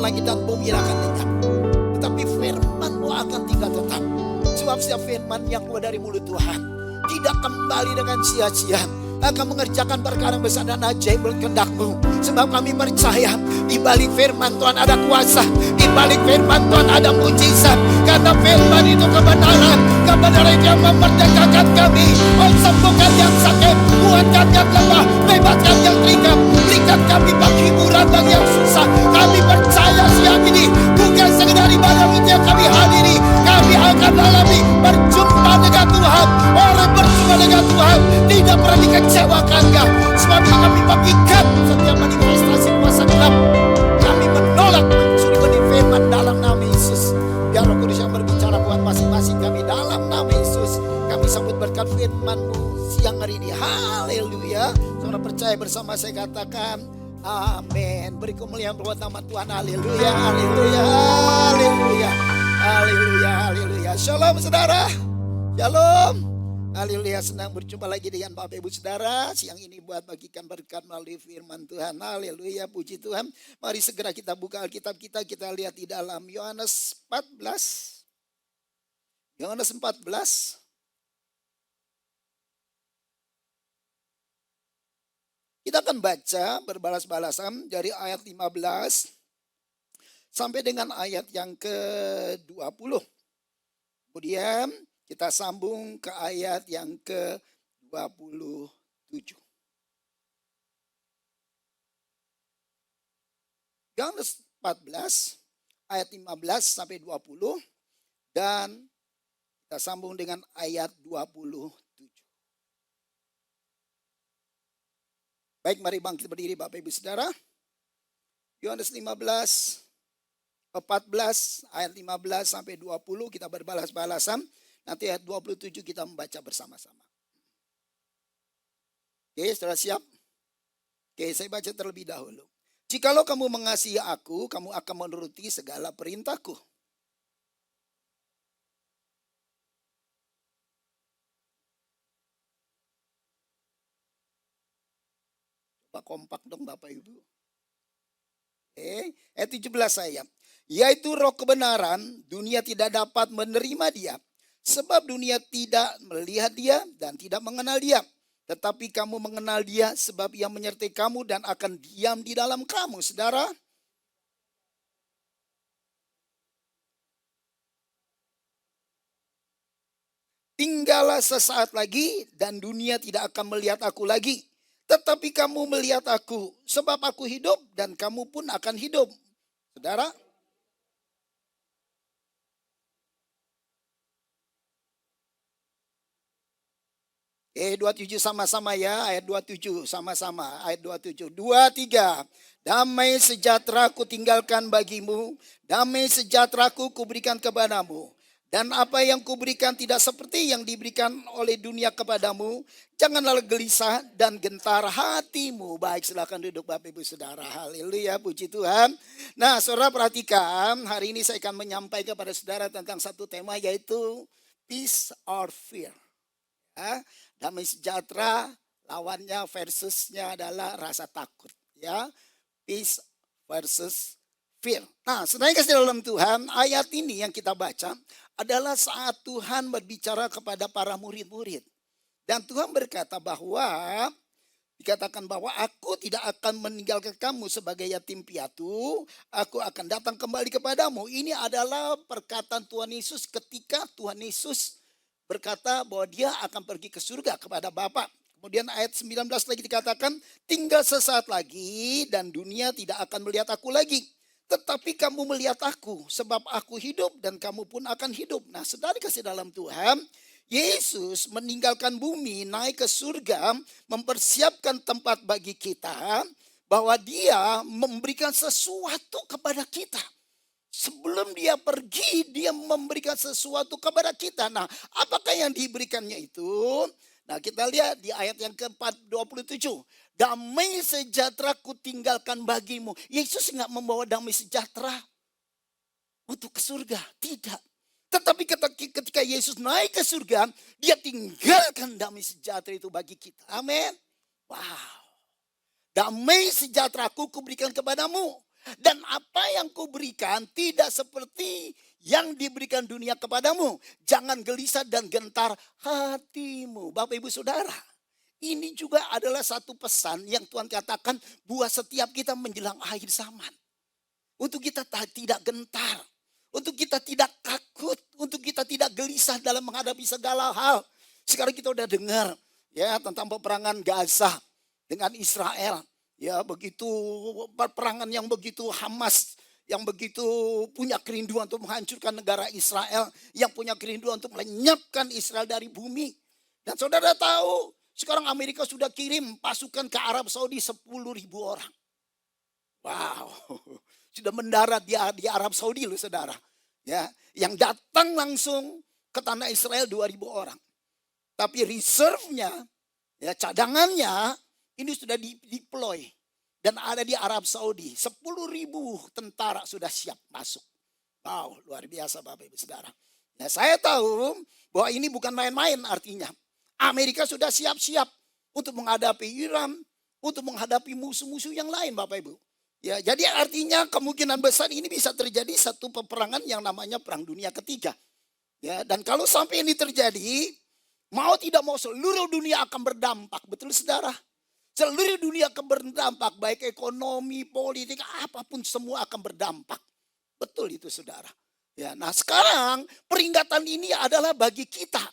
langit dan bumi akan lenyap, tetapi firman-Mu akan tinggal tetap. Sebab setiap firman yang keluar dari mulut Tuhan tidak kembali dengan sia-sia, akan mengerjakan perkara besar dan ajaib berkehendak-Mu. Sebab kami percaya di balik firman Tuhan ada kuasa, di balik firman Tuhan ada mujizat. Karena firman itu kebenaran, kebenaran yang memerdekakan kami. Oh, sembuhkan yang sakit, kuatkan yang lemah, bebaskan yang terikat, berikan kami bagi hiburan bagi yang susah. Kami percaya siang ini bukan sekedar ibadah yang kami hadiri, kami akan alami berjumpa dengan Tuhan. Orang berjumpa dengan Tuhan tidak pernah dikecewakan, God. Sebab kami bagikan setiap manifestasi kuasa gelap. Kami menolak mencuri benih firman dalam nama Yesus. Biar Roh Kudus yang berbicara buat masing-masing kami dalam nama Yesus. Kami sambut berkat firman-Mu siang hari ini. Haleluya. Saudara percaya bersama saya katakan amin. Beri kemuliaan buat nama Tuhan. Haleluya, haleluya, haleluya, haleluya, haleluya. Shalom saudara. Shalom. Haleluya, senang berjumpa lagi dengan Bapak Ibu Saudara. Siang ini buat bagikan berkat melalui firman Tuhan. Haleluya, puji Tuhan. Mari segera kita buka Alkitab kita lihat di dalam Yohanes 14. Yohanes 14. Kita akan baca berbalas-balasan dari ayat 15 sampai dengan ayat yang ke-20. Kemudian kita sambung ke ayat yang ke-27. Yohanes 14 ayat 15 sampai 20 dan kita sambung dengan ayat 27. Baik, mari bangkit berdiri Bapak Ibu Saudara. Yohanes 14 ayat 15 sampai 20 kita berbalas-balasan. Nanti ayat 27 kita membaca bersama-sama. Oke, sudah siap? Oke, saya baca terlebih dahulu. Jikalau kamu mengasihi aku, kamu akan menuruti segala perintahku. Coba kompak dong Bapak Ibu. Oke, ayat 17 saya. Yaitu roh kebenaran, dunia tidak dapat menerima dia. Sebab dunia tidak melihat dia dan tidak mengenal dia. Tetapi kamu mengenal dia sebab ia menyertai kamu dan akan diam di dalam kamu. Saudara. Tinggallah sesaat lagi dan dunia tidak akan melihat aku lagi. Tetapi kamu melihat aku sebab aku hidup dan kamu pun akan hidup. Saudara. 27 sama-sama ya, ayat 27 sama-sama, ayat 27. 2, 3. Damai sejahtera ku tinggalkan bagimu, damai sejahtera ku berikan kepadamu. Dan apa yang kuberikan tidak seperti yang diberikan oleh dunia kepadamu. Janganlah gelisah dan gentar hatimu. Baik, silakan duduk Bapak Ibu Saudara. Haleluya, puji Tuhan. Nah, saudara perhatikan, hari ini saya akan menyampaikan kepada saudara tentang satu tema yaitu peace or fear. Ya, damai sejahtera lawannya versusnya adalah rasa takut, ya. Peace versus fear. Nah, saudara kasih dalam Tuhan, ayat ini yang kita baca adalah saat Tuhan berbicara kepada para murid-murid. Dan Tuhan berkata bahwa dikatakan bahwa aku tidak akan meninggalkan kamu sebagai yatim piatu, aku akan datang kembali kepadamu. Ini adalah perkataan Tuhan Yesus ketika Tuhan Yesus berkata bahwa dia akan pergi ke surga kepada Bapa. Kemudian ayat 19 lagi dikatakan, tinggal sesaat lagi dan dunia tidak akan melihat aku lagi. Tetapi kamu melihat aku sebab aku hidup dan kamu pun akan hidup. Nah, saudara kasih dalam Tuhan, Yesus meninggalkan bumi, naik ke surga, mempersiapkan tempat bagi kita, bahwa dia memberikan sesuatu kepada kita. Sebelum dia pergi, dia memberikan sesuatu kepada kita. Nah, apakah yang diberikannya itu? Nah, kita lihat di ayat yang ke-27. Damai sejahtera ku tinggalkan bagimu. Yesus enggak membawa damai sejahtera untuk ke surga. Tidak. Tetapi ketika Yesus naik ke surga, dia tinggalkan damai sejahtera itu bagi kita. Amin. Wow. Damai sejahtera ku berikan kepadamu. Dan apa yang kuberikan tidak seperti yang diberikan dunia kepadamu. Jangan gelisah dan gentar hatimu. Bapak Ibu Saudara, ini juga adalah satu pesan yang Tuhan katakan buat setiap kita menjelang akhir zaman. Untuk kita tidak gentar, untuk kita tidak takut, untuk kita tidak gelisah dalam menghadapi segala hal. Sekarang kita udah dengar ya tentang peperangan Gaza dengan Israel. Ya begitu peperangan yang begitu Hamas, yang begitu punya kerinduan untuk menghancurkan negara Israel, yang punya kerinduan untuk melenyapkan Israel dari bumi. Dan saudara tahu, sekarang Amerika sudah kirim pasukan ke Arab Saudi 10.000 orang. Wow, sudah mendarat di Arab Saudi loh saudara. Ya, yang datang langsung ke tanah Israel 2.000 orang. Tapi reserve-nya, ya cadangannya ini sudah deploy dan ada di Arab Saudi. 10.000 tentara sudah siap masuk. Wow, luar biasa Bapak Ibu Saudara. Nah, saya tahu bahwa ini bukan main-main artinya. Amerika sudah siap-siap untuk menghadapi Iran, untuk menghadapi musuh-musuh yang lain Bapak Ibu. Ya, jadi artinya kemungkinan besar ini bisa terjadi satu peperangan yang namanya Perang Dunia Ketiga. Ya, dan kalau sampai ini terjadi, mau tidak mau seluruh dunia akan berdampak. Betul saudara? Seluruh dunia akan berdampak, baik ekonomi, politik, apapun semua akan berdampak. Betul itu saudara. Ya, nah sekarang peringatan ini adalah bagi kita.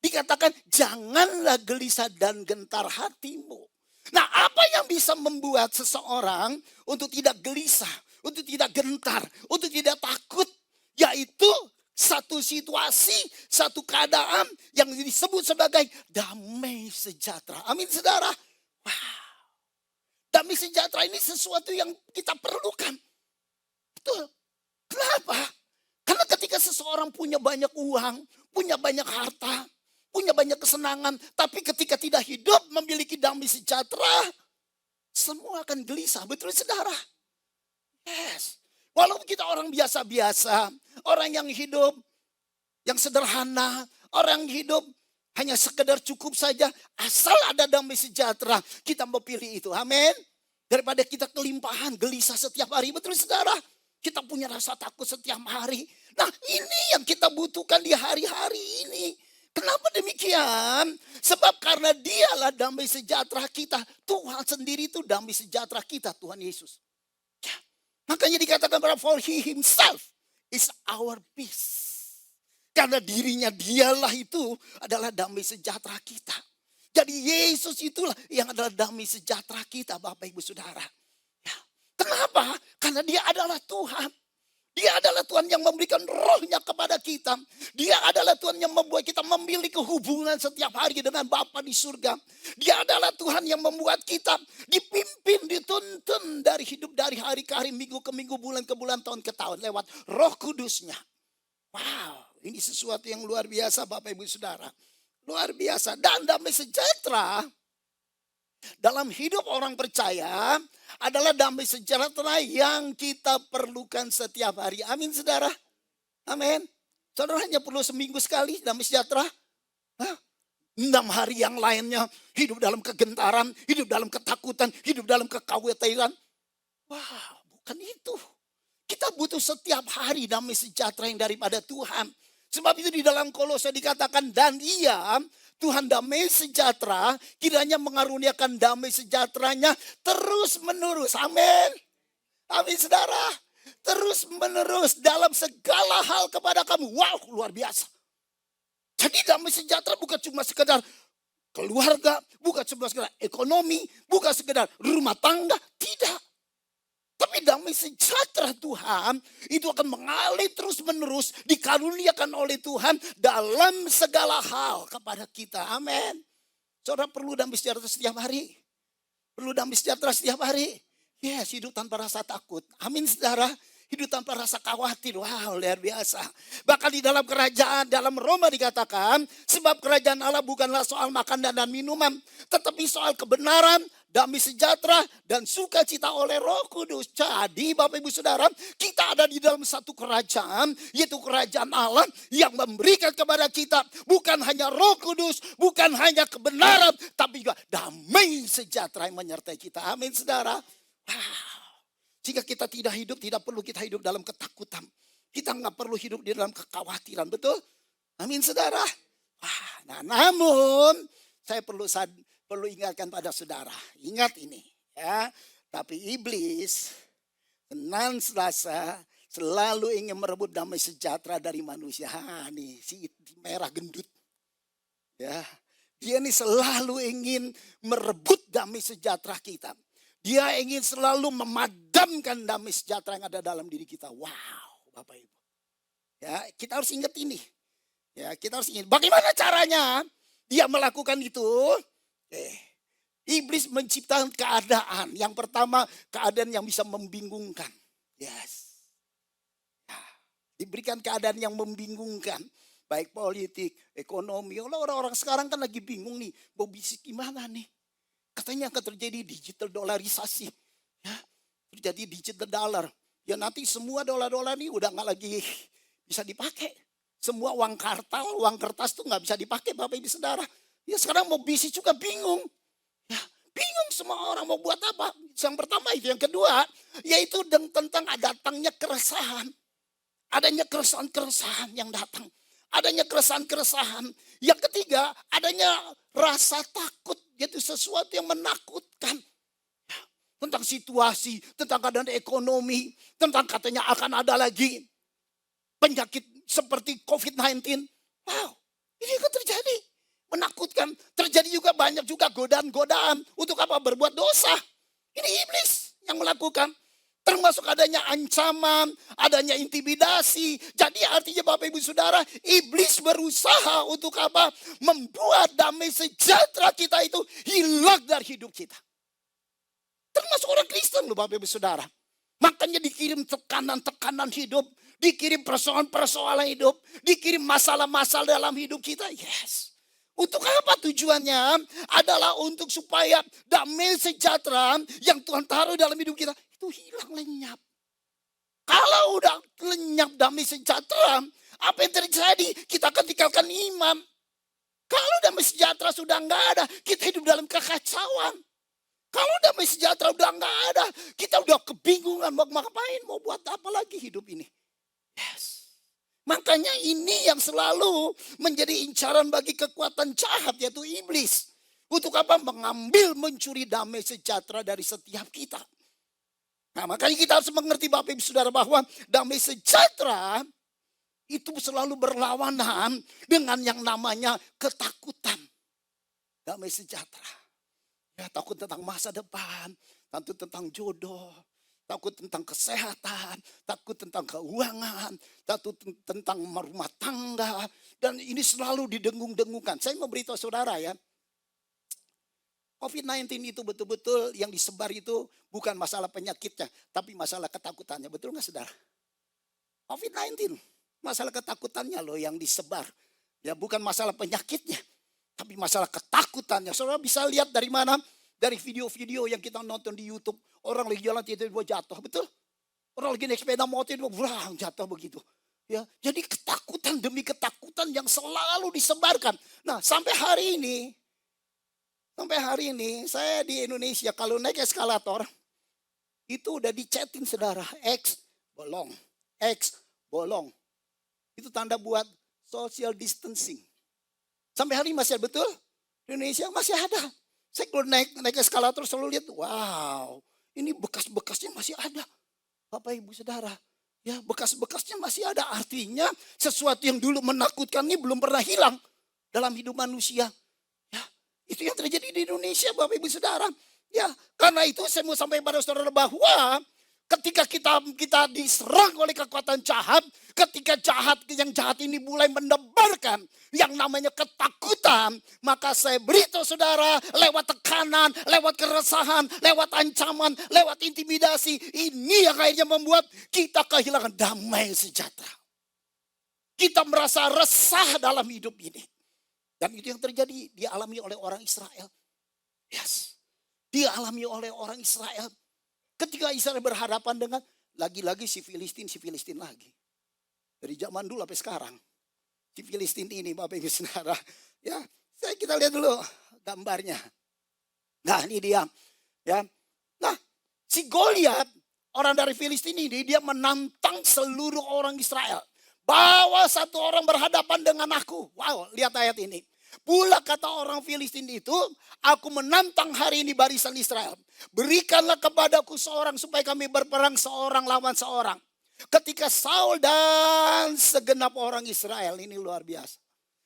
Dikatakan janganlah gelisah dan gentar hatimu. Nah apa yang bisa membuat seseorang untuk tidak gelisah, untuk tidak gentar, untuk tidak takut, yaitu satu situasi, satu keadaan yang disebut sebagai damai sejahtera. Amin saudara. Wow. Damai sejahtera ini sesuatu yang kita perlukan. Betul. Kenapa? Karena ketika seseorang punya banyak uang, punya banyak harta, punya banyak kesenangan, tapi ketika tidak hidup memiliki damai sejahtera, semua akan gelisah. Betul saudara? Yes. Walaupun kita orang biasa-biasa, orang yang hidup, yang sederhana, orang yang hidup hanya sekedar cukup saja, asal ada damai sejahtera, kita memilih itu. Amin. Daripada kita kelimpahan, gelisah setiap hari. Betul saudara? Kita punya rasa takut setiap hari. Nah ini yang kita butuhkan di hari-hari ini. Kenapa demikian? Sebab karena dialah damai sejahtera kita. Tuhan sendiri itu damai sejahtera kita, Tuhan Yesus. Ya. Makanya dikatakan bahwa for he himself is our peace. Karena dirinya dialah itu adalah damai sejahtera kita. Jadi Yesus itulah yang adalah damai sejahtera kita Bapak Ibu Saudara. Ya. Kenapa? Karena dia adalah Tuhan. Dia adalah Tuhan yang memberikan rohnya kepada kita. Dia adalah Tuhan yang membuat kita memiliki hubungan setiap hari dengan Bapa di surga. Dia adalah Tuhan yang membuat kita dipimpin, dituntun dari hidup dari hari ke hari, minggu ke minggu, bulan ke bulan, tahun ke tahun lewat Roh Kudusnya. Wow, ini sesuatu yang luar biasa Bapak Ibu Saudara. Luar biasa. Dan damai sejahtera dalam hidup orang percaya adalah damai sejahtera yang kita perlukan setiap hari. Amin saudara. Amin. Saudara hanya perlu seminggu sekali damai sejahtera. 6 hari yang lainnya hidup dalam kegentaran, hidup dalam ketakutan, hidup dalam kekhawatiran. Wah, bukan itu. Kita butuh setiap hari damai sejahtera yang daripada Tuhan. Sebab itu di dalam Kolose dikatakan dan ia Tuhan damai sejahtera kiranya mengaruniakan damai sejahteranya terus menerus. Amin. Amin saudara. Terus menerus dalam segala hal kepada kamu. Wow, luar biasa. Jadi damai sejahtera bukan cuma sekedar keluarga, bukan cuma sekedar ekonomi, bukan sekedar rumah tangga, tidak. Tapi damai sejahtera Tuhan itu akan mengalir terus menerus dikaruniakan oleh Tuhan dalam segala hal kepada kita. Amin. Saudara perlu damai sejahtera setiap hari. Perlu damai sejahtera setiap hari. Yes, hidup tanpa rasa takut. Amin saudara. Hidup tanpa rasa khawatir. Wow, luar biasa. Bahkan di dalam kerajaan, dalam Roma dikatakan, sebab kerajaan Allah bukanlah soal makanan dan minuman, tetapi soal kebenaran, damai sejahtera, dan sukacita oleh Roh Kudus. Jadi Bapak Ibu Saudara, kita ada di dalam satu kerajaan, yaitu kerajaan Allah yang memberikan kepada kita bukan hanya Roh Kudus, bukan hanya kebenaran, tapi juga damai sejahtera yang menyertai kita. Amin saudara. Wow. Sehingga kita tidak perlu kita hidup dalam ketakutan. Kita nggak perlu hidup di dalam kekhawatiran, betul? Amin saudara. Nah namun saya perlu ingatkan pada saudara. Ingat ini ya. Tapi iblis senantiasa selalu ingin merebut damai sejahtera dari manusia. Nih si merah gendut. Ya, dia nih selalu ingin merebut damai sejahtera kita. Dia ingin selalu memadamkan damai sejahtera yang ada dalam diri kita. Wow, Bapak Ibu. Ya, kita harus ingat ini. Ya, kita harus ingat bagaimana caranya dia melakukan itu. Iblis menciptakan keadaan. Yang pertama, keadaan yang bisa membingungkan. Yes. Ya, diberikan keadaan yang membingungkan. Baik politik, ekonomi. Orang-orang sekarang kan lagi bingung nih. Mau bisnis gimana nih? Katanya akan terjadi digital dolarisasi. Ya, terjadi digital dollar. Ya nanti semua dolar-dolar ini udah nggak lagi bisa dipakai. Semua uang kartal, uang kertas tuh nggak bisa dipakai Bapak Ibu Saudara. Ya sekarang mau bisnis juga bingung. Ya, bingung semua orang mau buat apa. Yang pertama itu. Yang kedua yaitu tentang datangnya keresahan. Adanya keresahan-keresahan yang datang. Adanya keresahan-keresahan. Yang ketiga adanya rasa takut. Yaitu sesuatu yang menakutkan. Ya, tentang situasi, tentang keadaan ekonomi. Tentang katanya akan ada lagi penyakit seperti COVID-19. Wow, ini akan terjadi. Menakutkan. Terjadi juga banyak juga godaan-godaan. Untuk apa? Berbuat dosa. Ini iblis yang melakukan. Termasuk adanya ancaman, adanya intimidasi. Jadi artinya Bapak Ibu Saudara, iblis berusaha untuk apa? Membuat damai sejahtera kita itu hilang dari hidup kita. Termasuk orang Kristen loh Bapak Ibu Saudara. Makanya dikirim tekanan-tekanan hidup. Dikirim persoalan-persoalan hidup. Dikirim masalah-masalah dalam hidup kita. Yes. Untuk apa tujuannya? Adalah untuk supaya damai sejahtera yang Tuhan taruh dalam hidup kita itu hilang lenyap. Kalau udah lenyap damai sejahtera, apa yang terjadi? Kita akan tinggalkan iman. Kalau damai sejahtera sudah enggak ada, kita hidup dalam kekacauan. Kalau damai sejahtera udah enggak ada, kita udah kebingungan mau ngapain, mau buat apa lagi hidup ini. Yes. Makanya ini yang selalu menjadi incaran bagi kekuatan jahat yaitu iblis. Untuk apa? Mengambil, mencuri damai sejahtera dari setiap kita. Nah makanya kita harus mengerti Bapak Ibu Saudara bahwa damai sejahtera itu selalu berlawanan dengan yang namanya ketakutan. Damai sejahtera. Ya, takut tentang masa depan, takut tentang jodoh. Takut tentang kesehatan, takut tentang keuangan, takut tentang rumah tangga. Dan ini selalu didengung-dengungkan. Saya mau beritahu saudara ya. COVID-19 itu betul-betul yang disebar itu bukan masalah penyakitnya. Tapi masalah ketakutannya. Betul nggak saudara? COVID-19, masalah ketakutannya loh yang disebar. Ya bukan masalah penyakitnya. Tapi masalah ketakutannya. Saudara bisa lihat dari mana? Dari video-video yang kita nonton di YouTube. Orang lagi jalan tiba-tiba jatuh, betul? Orang lagi naik sepeda motor tiba-tiba jatuh begitu. Ya, jadi ketakutan demi ketakutan yang selalu disebarkan. Nah, sampai hari ini saya di Indonesia kalau naik eskalator itu udah dicetin saudara, X bolong. Itu tanda buat social distancing. Sampai hari ini masih ada, betul? Di Indonesia masih ada. Saya kalau naik eskalator selalu lihat, wow. Ini bekas-bekasnya masih ada. Bapak Ibu Saudara. Ya bekas-bekasnya masih ada. Artinya sesuatu yang dulu menakutkan ini belum pernah hilang. Dalam hidup manusia. Ya, itu yang terjadi di Indonesia Bapak Ibu Saudara. Ya, karena itu saya mau sampaikan pada saudara bahwa ketika kita diserang oleh kekuatan jahat, ketika yang jahat ini mulai menebarkan yang namanya ketakutan, maka saya beritahu saudara lewat tekanan, lewat keresahan, lewat ancaman, lewat intimidasi, ini yang akhirnya membuat kita kehilangan damai sejahtera. Kita merasa resah dalam hidup ini. Dan itu yang terjadi dialami oleh orang Israel. Yes. Dialami oleh orang Israel. Ketika Israel berhadapan dengan lagi-lagi si Filistin lagi. Dari zaman dulu sampai sekarang. Si Filistin ini Bapak Ibu Saudara. Ya, kita lihat dulu gambarnya. Nah, ini dia. Ya. Nah, si Goliat orang dari Filistin ini, dia menantang seluruh orang Israel. Bawa satu orang berhadapan dengan aku. Wow, lihat ayat ini. Pula kata orang Filistin itu, aku menantang hari ini barisan Israel. Berikanlah kepadaku seorang supaya kami berperang seorang lawan seorang. Ketika Saul dan segenap orang Israel, ini luar biasa.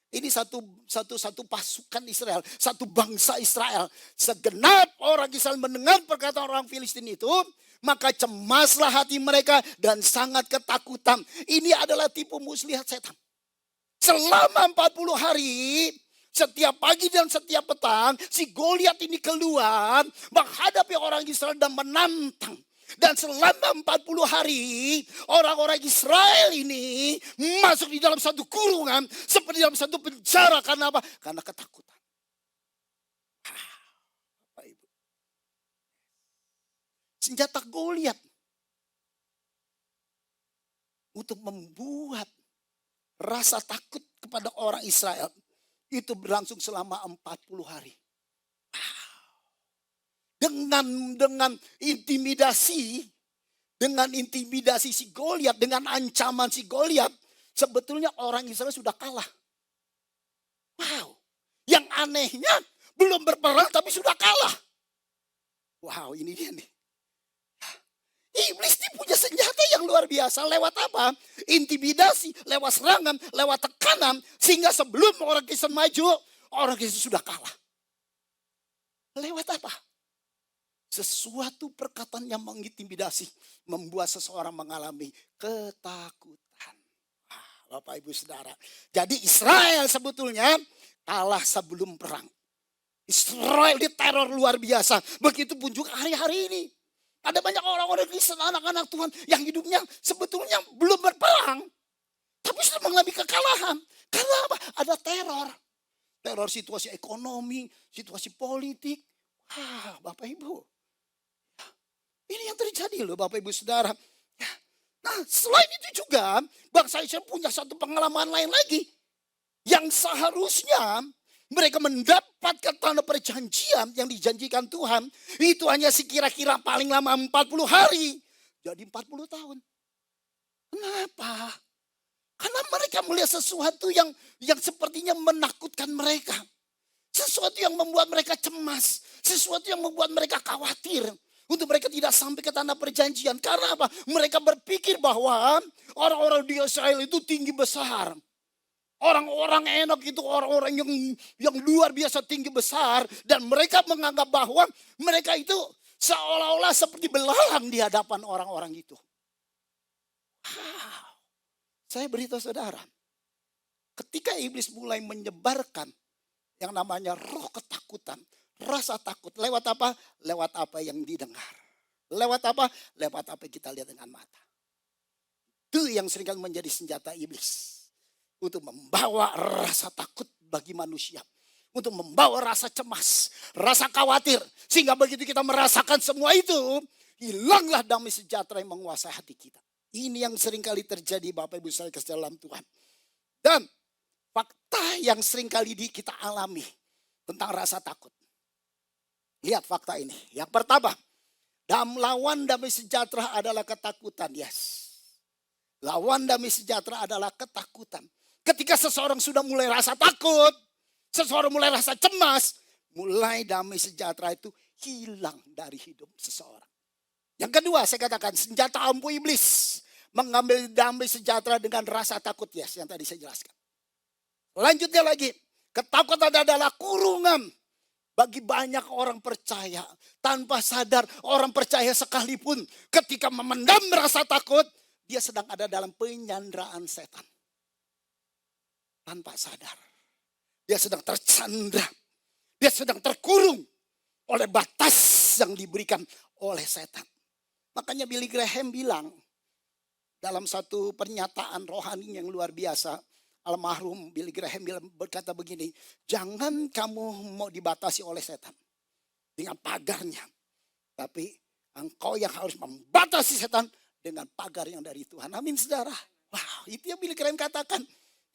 Ini satu pasukan Israel, satu bangsa Israel. Segenap orang Israel mendengar perkataan orang Filistin itu, maka cemaslah hati mereka dan sangat ketakutan. Ini adalah tipu muslihat setan. Selama 40 hari, setiap pagi dan setiap petang, si Goliat ini keluar menghadapi orang Israel dan menantang. Dan selama 40 hari, orang-orang Israel ini masuk di dalam satu kurungan, seperti dalam satu penjara. Karena apa? Karena ketakutan. Bapak Ibu. Senjata Goliat untuk membuat rasa takut kepada orang Israel itu berlangsung selama 40 hari. Dengan intimidasi si Goliat, dengan ancaman si Goliat, sebetulnya orang Israel sudah kalah. Wow, yang anehnya belum berperang tapi sudah kalah. Wow, ini dia nih. Iblis ini punya senjata yang luar biasa. Lewat apa? Intimidasi, lewat serangan, lewat tekanan. Sehingga sebelum orang Kristen maju, orang Kristen sudah kalah. Lewat apa? Sesuatu perkataan yang mengintimidasi membuat seseorang mengalami ketakutan. Bapak Ibu Saudara. Jadi Israel sebetulnya kalah sebelum perang. Israel diteror luar biasa. Begitupun juga hari-hari ini. Ada banyak orang-orang Kristen, anak-anak Tuhan yang hidupnya sebetulnya belum berperang. Tapi sudah mengalami kekalahan. Karena apa? Ada teror. Teror situasi ekonomi, situasi politik. Bapak Ibu. Ini yang terjadi loh Bapak Ibu Saudara. Nah selain itu juga bangsa Israel punya satu pengalaman lain lagi. Yang seharusnya mereka mendapatkan tanah perjanjian yang dijanjikan Tuhan. Itu hanya sekira-kira paling lama 40 hari. Jadi 40 tahun. Kenapa? Karena mereka melihat sesuatu yang sepertinya menakutkan mereka. Sesuatu yang membuat mereka cemas. Sesuatu yang membuat mereka khawatir. Untuk mereka tidak sampai ke tanah perjanjian. Karena apa? Mereka berpikir bahwa orang-orang di Israel itu tinggi besar. Orang-orang Enok itu orang-orang yang luar biasa tinggi besar. Dan mereka menganggap bahwa mereka itu seolah-olah seperti belalang di hadapan orang-orang itu. Saya beritahu saudara. Ketika iblis mulai menyebarkan yang namanya roh ketakutan. Rasa takut. Lewat apa? Lewat apa yang didengar. Lewat apa? Lewat apa yang kita lihat dengan mata. Itu yang seringkali menjadi senjata iblis. Untuk membawa rasa takut bagi manusia. Untuk membawa rasa cemas. Rasa khawatir. Sehingga begitu kita merasakan semua itu. Hilanglah damai sejahtera yang menguasai hati kita. Ini yang seringkali terjadi Bapak Ibu saya dalam Tuhan. Dan fakta yang seringkali kita alami. Tentang rasa takut. Lihat fakta ini. Yang pertama. Lawan damai sejahtera adalah ketakutan. Yes. Lawan damai sejahtera adalah ketakutan. Ketika seseorang sudah mulai rasa takut. Seseorang mulai rasa cemas. Mulai damai sejahtera itu hilang dari hidup seseorang. Yang kedua saya katakan senjata ampuh iblis. Mengambil damai sejahtera dengan rasa takut. Yes, yang tadi saya jelaskan. Lanjutnya lagi. Ketakutan adalah kurungan. Bagi banyak orang percaya. Tanpa sadar orang percaya sekalipun. Ketika memendam rasa takut. Dia sedang ada dalam penyanderaan setan. Tanpa sadar. Dia sedang tersandra. Dia sedang terkurung. Oleh batas yang diberikan oleh setan. Makanya Billy Graham bilang. Dalam satu pernyataan rohani yang luar biasa. Almarhum Billy Graham berkata begini. Jangan kamu mau dibatasi oleh setan. Dengan pagarnya. Tapi engkau yang harus membatasi setan. Dengan pagar yang dari Tuhan. Amin saudara. Wow, itu yang Billy Graham katakan.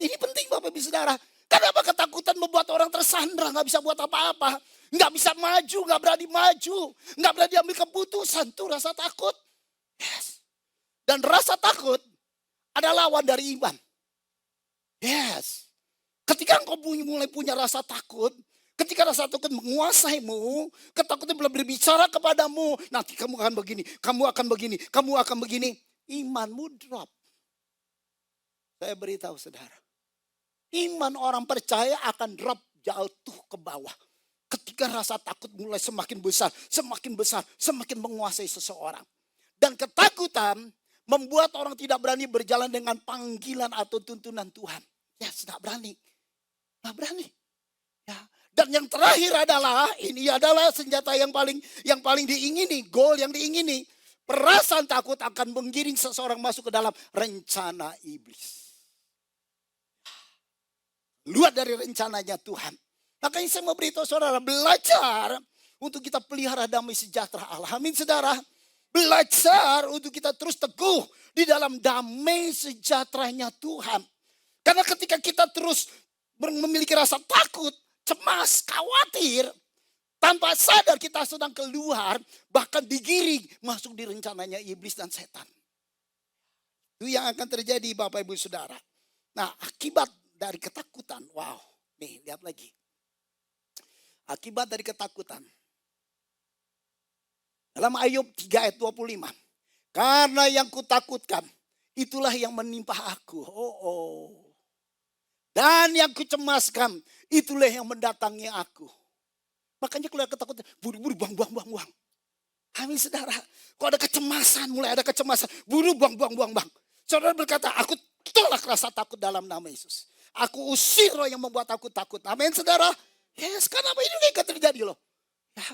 Ini penting Bapak Ibu Saudara. Kenapa ketakutan membuat orang tersandra. Gak bisa buat apa-apa. Gak bisa maju. Gak berani maju. Gak berani ambil keputusan. Itu rasa takut. Yes. Dan rasa takut adalah lawan dari iman. Yes. Ketika engkau mulai punya rasa takut, ketika rasa takut menguasaimu, ketakutan mulai berbicara kepadamu, nanti kamu akan begini, kamu akan begini, kamu akan begini. Imanmu drop. Saya beritahu saudara, iman orang percaya akan drop jatuh ke bawah. Ketika rasa takut mulai semakin besar, semakin menguasai seseorang. Dan ketakutan membuat orang tidak berani berjalan dengan panggilan atau tuntunan Tuhan. Ya, tidak berani. Tidak berani. Ya. Dan yang terakhir adalah, ini adalah senjata yang paling diingini, goal yang diingini. Perasaan takut akan menggiring seseorang masuk ke dalam rencana iblis. Luar dari rencananya Tuhan. Makanya saya mau beritahu saudara, belajar untuk kita pelihara damai sejahtera Allah. Amin saudara. Belajar untuk kita terus teguh di dalam damai sejahteranya Tuhan. Karena ketika kita terus memiliki rasa takut, cemas, khawatir, tanpa sadar kita sedang keluar, bahkan digiring masuk di rencananya iblis dan setan. Itu yang akan terjadi Bapak Ibu Saudara. Nah, akibat dari ketakutan, wow, nih lihat lagi. Akibat dari ketakutan. Dalam Ayub 3 ayat 25. Karena yang kutakutkan, itulah yang menimpa aku. Dan yang kucemaskan, itulah yang mendatangi aku. Makanya kalau ada ketakutan, buru-buru buang. Amin saudara. Kalau ada kecemasan, mulai ada kecemasan, buru buang. Saudara berkata, aku tolak rasa takut dalam nama Yesus. Aku usir roh yang membuat aku takut. Amin saudara. Yes, karena apa ini yang terjadi loh. Ya,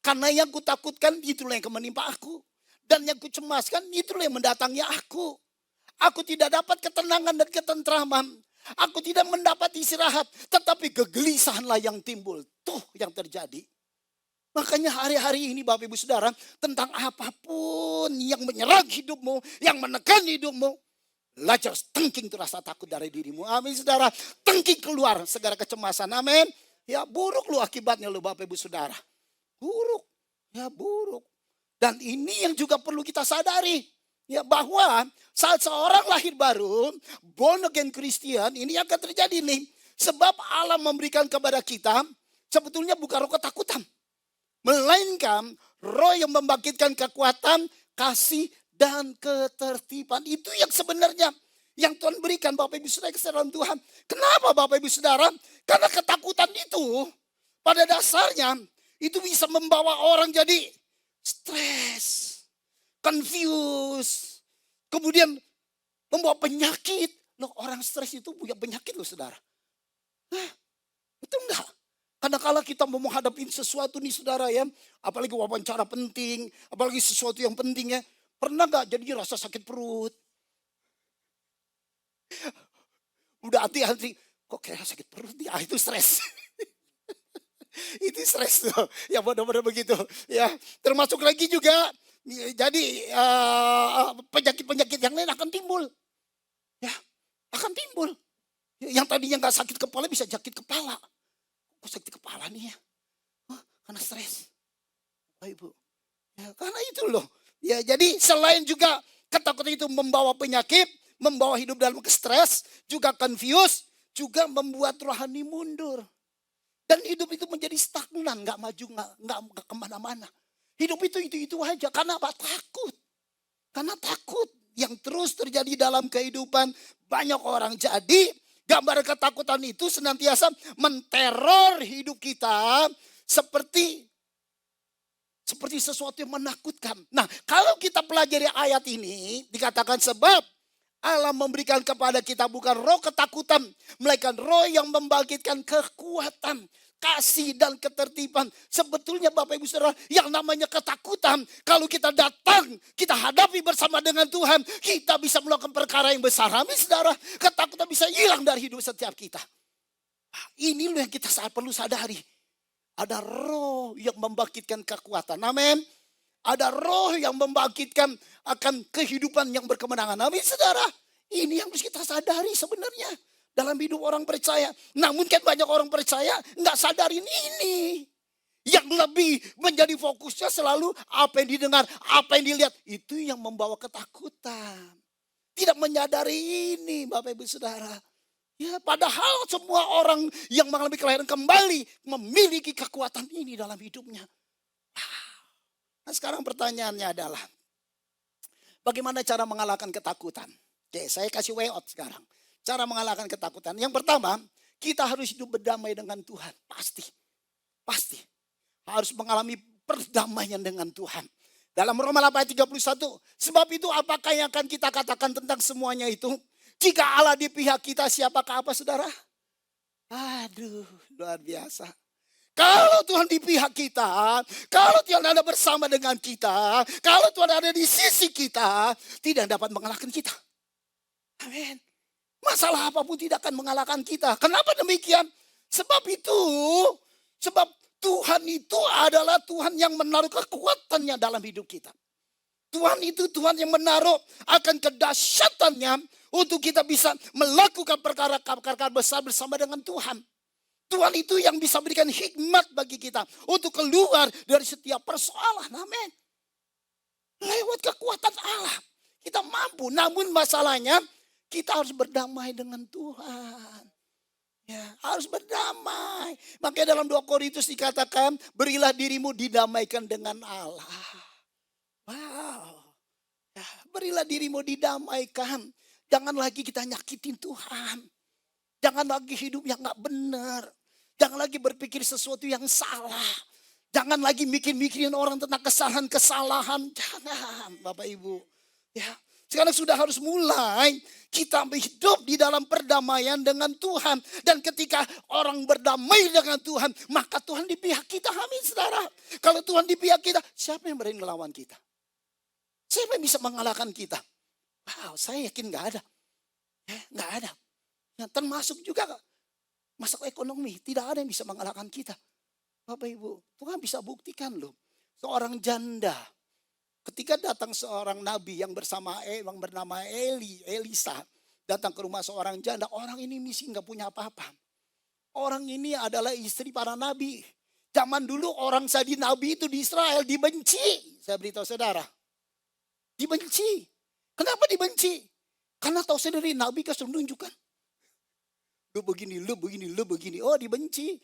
karena yang kutakutkan itulah yang menimpa aku. Dan yang kucemaskan itulah yang mendatangi aku. Aku tidak dapat ketenangan dan ketentraman. Aku tidak mendapat istirahat. Tetapi kegelisahanlah yang timbul. Tuh yang terjadi. Makanya hari-hari ini Bapak Ibu Saudara, tentang apapun yang menyerang hidupmu, yang menekan hidupmu, belajar tengking itu rasa takut dari dirimu. Amin saudara. Tengking keluar segala kecemasan. Amin. Ya buruk lu akibatnya lu Bapak Ibu Saudara. Buruk. Ya buruk. Dan ini yang juga perlu kita sadari. Ya bahwa saat seorang lahir baru, born again Christian, ini akan terjadi nih. Sebab Allah memberikan kepada kita sebetulnya bukan roh ketakutan. Melainkan roh yang membangkitkan kekuatan, kasih, dan ketertiban. Itu yang sebenarnya yang Tuhan berikan Bapak Ibu Saudara kesadaran Tuhan. Kenapa Bapak Ibu Saudara? Karena ketakutan itu pada dasarnya itu bisa membawa orang jadi stres, confused, kemudian membawa penyakit. Loh, orang stres itu punya penyakit loh saudara. Hah, betul enggak? Karena kalau kita mau menghadapi sesuatu nih saudara ya, apalagi wawancara penting, apalagi sesuatu yang penting ya, pernah enggak jadi rasa sakit perut? Udah hati-hati, kok kayak sakit perut nih, itu stres. Itu stres tuh, ya benar-benar begitu. Ya, termasuk lagi juga, jadi penyakit-penyakit yang lain akan timbul. Ya, akan timbul. Yang tadinya nggak sakit kepala bisa sakit kepala. Kok sakit kepala nih ya? Karena stres. Bapak Ibu. Ya, karena itu loh. Ya, jadi selain juga ketakutan itu membawa penyakit, membawa hidup dalam stres, juga confused, juga membuat rohani mundur. Dan hidup itu menjadi stagnan, nggak maju, nggak kemana-mana. Hidup itu aja. Karena apa? Takut. Karena takut yang terus terjadi dalam kehidupan banyak orang. Jadi gambar ketakutan itu senantiasa menteror hidup kita seperti sesuatu yang menakutkan. Nah, kalau kita pelajari ayat ini dikatakan sebab Allah memberikan kepada kita bukan roh ketakutan, melainkan roh yang membangkitkan kekuatan, kasih dan ketertiban. Sebetulnya Bapak Ibu Saudara, yang namanya ketakutan, kalau kita datang, kita hadapi bersama dengan Tuhan, kita bisa melakukan perkara yang besar. Amin saudara, ketakutan bisa hilang dari hidup setiap kita. Ini loh yang kita perlu sadari. Ada roh yang membangkitkan kekuatan. Amin. Ada roh yang membangkitkan akan kehidupan yang berkemenangan. Amin saudara. Ini yang harus kita sadari sebenarnya. Dalam hidup orang percaya. Namun kan banyak orang percaya nggak sadarin ini. Yang lebih menjadi fokusnya selalu apa yang didengar, apa yang dilihat. Itu yang membawa ketakutan. Tidak menyadari ini Bapak Ibu Saudara. Ya, padahal semua orang yang mengalami kelahiran kembali memiliki kekuatan ini dalam hidupnya. Nah, sekarang pertanyaannya adalah, bagaimana cara mengalahkan ketakutan? Oke, saya kasih way out sekarang. Cara mengalahkan ketakutan. Yang pertama, kita harus hidup berdamai dengan Tuhan. Pasti. Pasti. Harus mengalami perdamaian dengan Tuhan. Dalam Roma 8 ayat 31. Sebab itu apakah yang akan kita katakan tentang semuanya itu? Jika Allah di pihak kita, siapakah apa saudara? Aduh, luar biasa. Kalau Tuhan di pihak kita, kalau Tuhan ada bersama dengan kita, kalau Tuhan ada di sisi kita, tidak dapat mengalahkan kita. Amin. Masalah apapun tidak akan mengalahkan kita. Kenapa demikian? Sebab Tuhan itu adalah Tuhan yang menaruh kekuatannya dalam hidup kita. Tuhan itu Tuhan yang menaruh akan kedahsyatannya untuk kita bisa melakukan perkara-perkara besar bersama dengan Tuhan. Tuhan itu yang bisa berikan hikmat bagi kita untuk keluar dari setiap persoalan. Amin. Lewat kekuatan Allah kita mampu. Namun masalahnya kita harus berdamai dengan Tuhan. Ya, harus berdamai. Makanya dalam 2 Korintus dikatakan, berilah dirimu didamaikan dengan Allah. Wow. Ya, berilah dirimu didamaikan. Jangan lagi kita nyakitin Tuhan. Jangan lagi hidup yang gak benar. Jangan lagi berpikir sesuatu yang salah. Jangan lagi mikirin orang tentang kesalahan-kesalahan. Jangan Bapak Ibu. Ya, sekarang sudah harus mulai kita hidup di dalam perdamaian dengan Tuhan. Dan ketika orang berdamai dengan Tuhan, maka Tuhan di pihak kita. Amin saudara. Kalau Tuhan di pihak kita, siapa yang berani melawan kita? Siapa yang bisa mengalahkan kita? Wow, saya yakin gak ada. Gak ada. Ya, termasuk juga masalah ekonomi. Tidak ada yang bisa mengalahkan kita. Bapak Ibu, Tuhan bisa buktikan loh. Seorang janda. Ketika datang seorang nabi yang bernama Elisa. Datang ke rumah seorang janda. Orang ini miskin gak punya apa-apa. Orang ini adalah istri para nabi. Zaman dulu orang jadi nabi itu di Israel dibenci. Saya beritahu saudara. Dibenci. Kenapa dibenci? Karena tahu sendiri nabi kan sudah menunjukkan. Lu begini. Oh dibenci.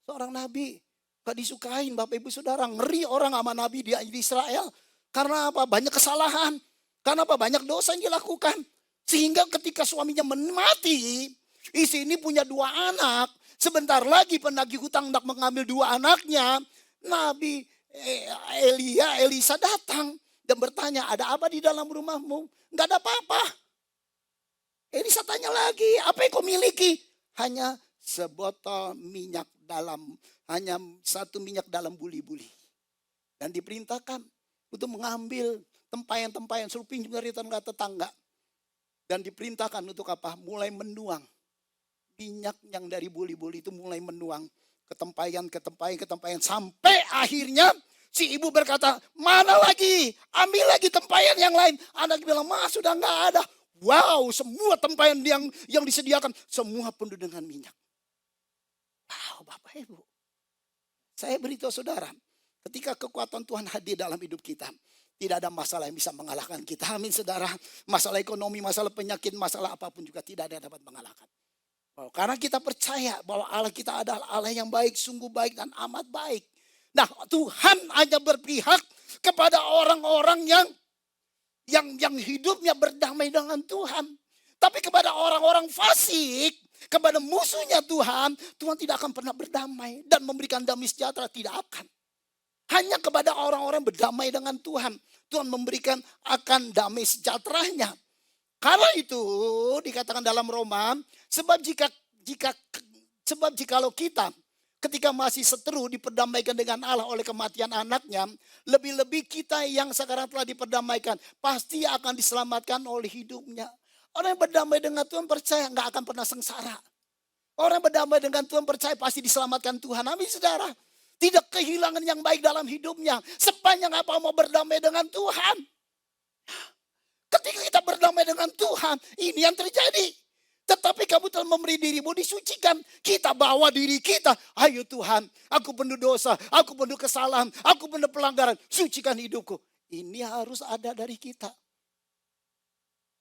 Seorang nabi. Gak disukain Bapak Ibu Saudara. Ngeri orang sama nabi di Israel. Karena apa? Banyak kesalahan. Karena apa? Banyak dosa yang dilakukan. Sehingga ketika suaminya mati. Istri ini punya 2 anak. Sebentar lagi penagih hutang hendak mengambil 2 anaknya. Nabi Elisa datang. Dan bertanya, ada apa di dalam rumahmu? Gak ada apa-apa. Elisa tanya lagi, apa yang kau miliki? Hanya sebotol minyak hanya 1 minyak dalam buli-buli. Dan diperintahkan untuk mengambil tempayan-tempayan, suruh pinjam dari tetangga. Dan diperintahkan untuk apa? Mulai menuang. Minyak yang dari buli-buli itu mulai menuang. Ke tempayan. Sampai akhirnya si ibu berkata, mana lagi? Ambil lagi tempayan yang lain. Anak bilang, sudah gak ada. Wow, semua tempayan yang disediakan, semua penuh dengan minyak. Wow, Bapak Ibu. Saya beritahu saudara, ketika kekuatan Tuhan hadir dalam hidup kita, tidak ada masalah yang bisa mengalahkan kita. Amin saudara. Masalah ekonomi, masalah penyakit, masalah apapun juga tidak ada yang dapat mengalahkan. Karena kita percaya bahwa Allah kita adalah Allah yang baik, sungguh baik dan amat baik. Nah, Tuhan hanya berpihak kepada orang-orang yang hidupnya berdamai dengan Tuhan. Tapi kepada orang-orang fasik, kepada musuhnya Tuhan tidak akan pernah berdamai dan memberikan damai sejahtera, tidak akan. Hanya kepada orang-orang berdamai dengan Tuhan memberikan akan damai sejahteranya. Karena itu dikatakan dalam Roma, sebab jikalau kita ketika masih seteru diperdamaikan dengan Allah oleh kematian anaknya, lebih-lebih kita yang sekarang telah diperdamaikan pasti akan diselamatkan oleh hidupnya. Orang yang berdamai dengan Tuhan percaya gak akan pernah sengsara. Orang yang berdamai dengan Tuhan percaya pasti diselamatkan Tuhan. Amin saudara. Tidak kehilangan yang baik dalam hidupnya. Sepanjang apa mau berdamai dengan Tuhan. Ketika kita berdamai dengan Tuhan, ini yang terjadi. Tetapi kamu telah memberi dirimu disucikan. Kita bawa diri kita. Ayo Tuhan, aku penuh dosa, aku penuh kesalahan, aku penuh pelanggaran. Sucikan hidupku. Ini harus ada dari kita.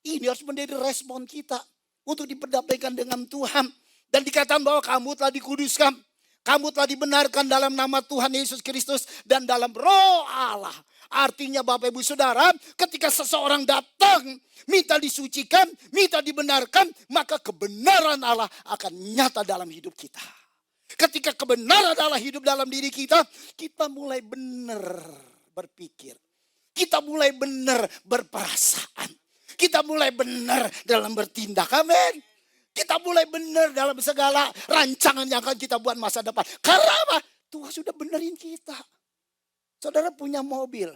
Ini harus menjadi respon kita untuk diperdamaikan dengan Tuhan. Dan dikatakan bahwa kamu telah dikuduskan. Kamu telah dibenarkan dalam nama Tuhan Yesus Kristus dan dalam Roh Allah. Artinya Bapak Ibu Saudara, ketika seseorang datang minta disucikan, minta dibenarkan, maka kebenaran Allah akan nyata dalam hidup kita. Ketika kebenaran Allah hidup dalam diri kita, kita mulai benar berpikir. Kita mulai benar berperasaan. Kita mulai benar dalam bertindak. Amin. Kita mulai benar dalam segala rancangan yang akan kita buat masa depan. Karena apa? Tuhan sudah benerin kita. Saudara punya mobil.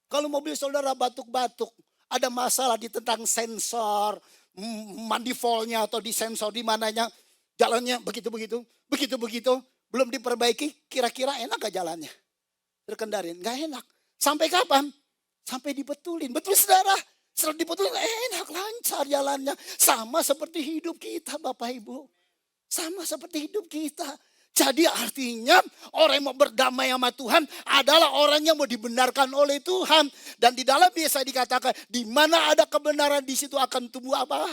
Kalau mobil saudara batuk-batuk, ada masalah di tentang sensor, manifoldnya atau di sensor di mananya, jalannya begitu-begitu, begitu-begitu, belum diperbaiki, kira-kira enak gak jalannya? Terkendarin, gak enak. Sampai kapan? Sampai dibetulin. Betul saudara? Setelah dibetulin enak, lancar jalannya. Sama seperti hidup kita Bapak Ibu. Sama seperti hidup kita. Jadi artinya orang yang mau berdamai sama Tuhan adalah orang yang mau dibenarkan oleh Tuhan. Dan di dalam biasa dikatakan, di mana ada kebenaran di situ akan tumbuh apa?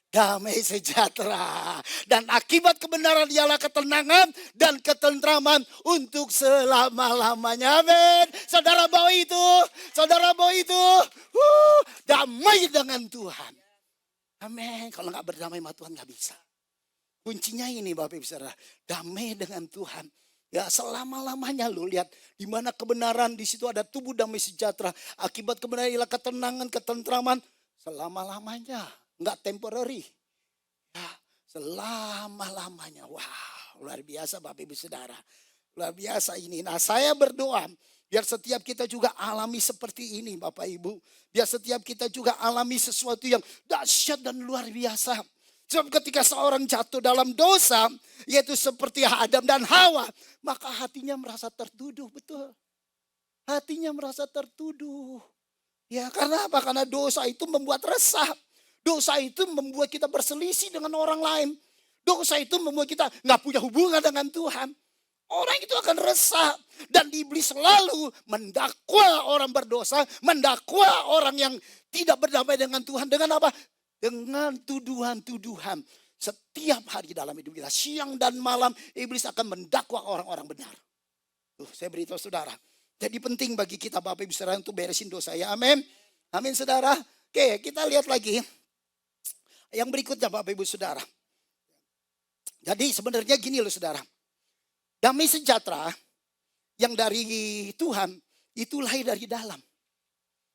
Damai sejahtera. Dan akibat kebenaran ialah ketenangan dan ketentraman untuk selama-lamanya. Amin. Saudara bawa itu. Saudara bawa itu. Damai dengan Tuhan. Amin. Kalau gak berdamai sama Tuhan gak bisa. Kuncinya ini Bapak Ibu Saudara. Damai dengan Tuhan. Ya selama-lamanya lo lihat. Di mana kebenaran di situ ada tubuh damai sejahtera. Akibat kebenaran ialah ketenangan, ketentraman. Selama-lamanya. Enggak temporary. Ya, selama-lamanya. Wow, luar biasa Bapak Ibu Saudara. Luar biasa ini. Nah, saya berdoa biar setiap kita juga alami seperti ini Bapak Ibu. Biar setiap kita juga alami sesuatu yang dahsyat dan luar biasa. Sebab ketika seorang jatuh dalam dosa, yaitu seperti Adam dan Hawa, maka hatinya merasa tertuduh, betul. Hatinya merasa tertuduh. Ya, karena apa? Karena dosa itu membuat resah. Dosa itu membuat kita berselisih dengan orang lain. Dosa itu membuat kita nggak punya hubungan dengan Tuhan. Orang itu akan resah. Dan iblis selalu mendakwa orang berdosa. Mendakwa orang yang tidak berdamai dengan Tuhan. Dengan apa? Dengan tuduhan-tuduhan. Setiap hari dalam hidup kita. Siang dan malam iblis akan mendakwa orang-orang benar. Tuh, saya beritahu saudara. Jadi penting bagi kita Bapak Ibu Saudara untuk beresin dosa ya. Amin. Amin saudara. Oke, kita lihat lagi. Yang berikutnya Bapak Ibu Saudara. Jadi sebenarnya gini loh saudara. Damai sejahtera yang dari Tuhan itu lahir dari dalam.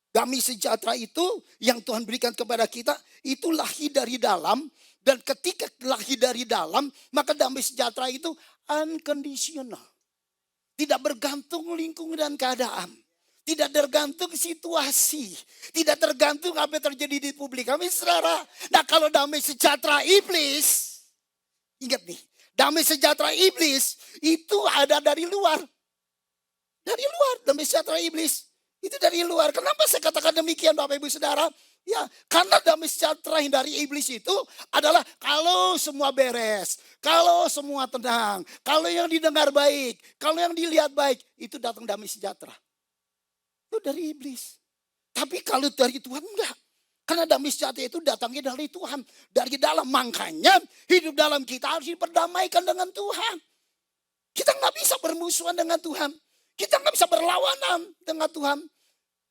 Damai sejahtera itu yang Tuhan berikan kepada kita itu lahir dari dalam. Dan ketika lahir dari dalam maka damai sejahtera itu unconditional. Tidak bergantung lingkungan dan keadaan. Tidak tergantung situasi. Tidak tergantung apa yang terjadi di publik. Amin saudara. Nah kalau damai sejahtera iblis. Ingat nih. Damai sejahtera iblis. Itu ada dari luar. Dari luar damai sejahtera iblis. Itu dari luar. Kenapa saya katakan demikian Bapak Ibu Saudara? Ya karena damai sejahtera yang dari iblis itu adalah kalau semua beres. Kalau semua tenang. Kalau yang didengar baik. Kalau yang dilihat baik. Itu datang damai sejahtera. Itu dari iblis. Tapi kalau dari Tuhan enggak. Karena damai sejahtera itu datangnya dari Tuhan. Dari dalam. Makanya hidup dalam kita harus diperdamaikan dengan Tuhan. Kita nggak bisa bermusuhan dengan Tuhan. Kita nggak bisa berlawanan dengan Tuhan.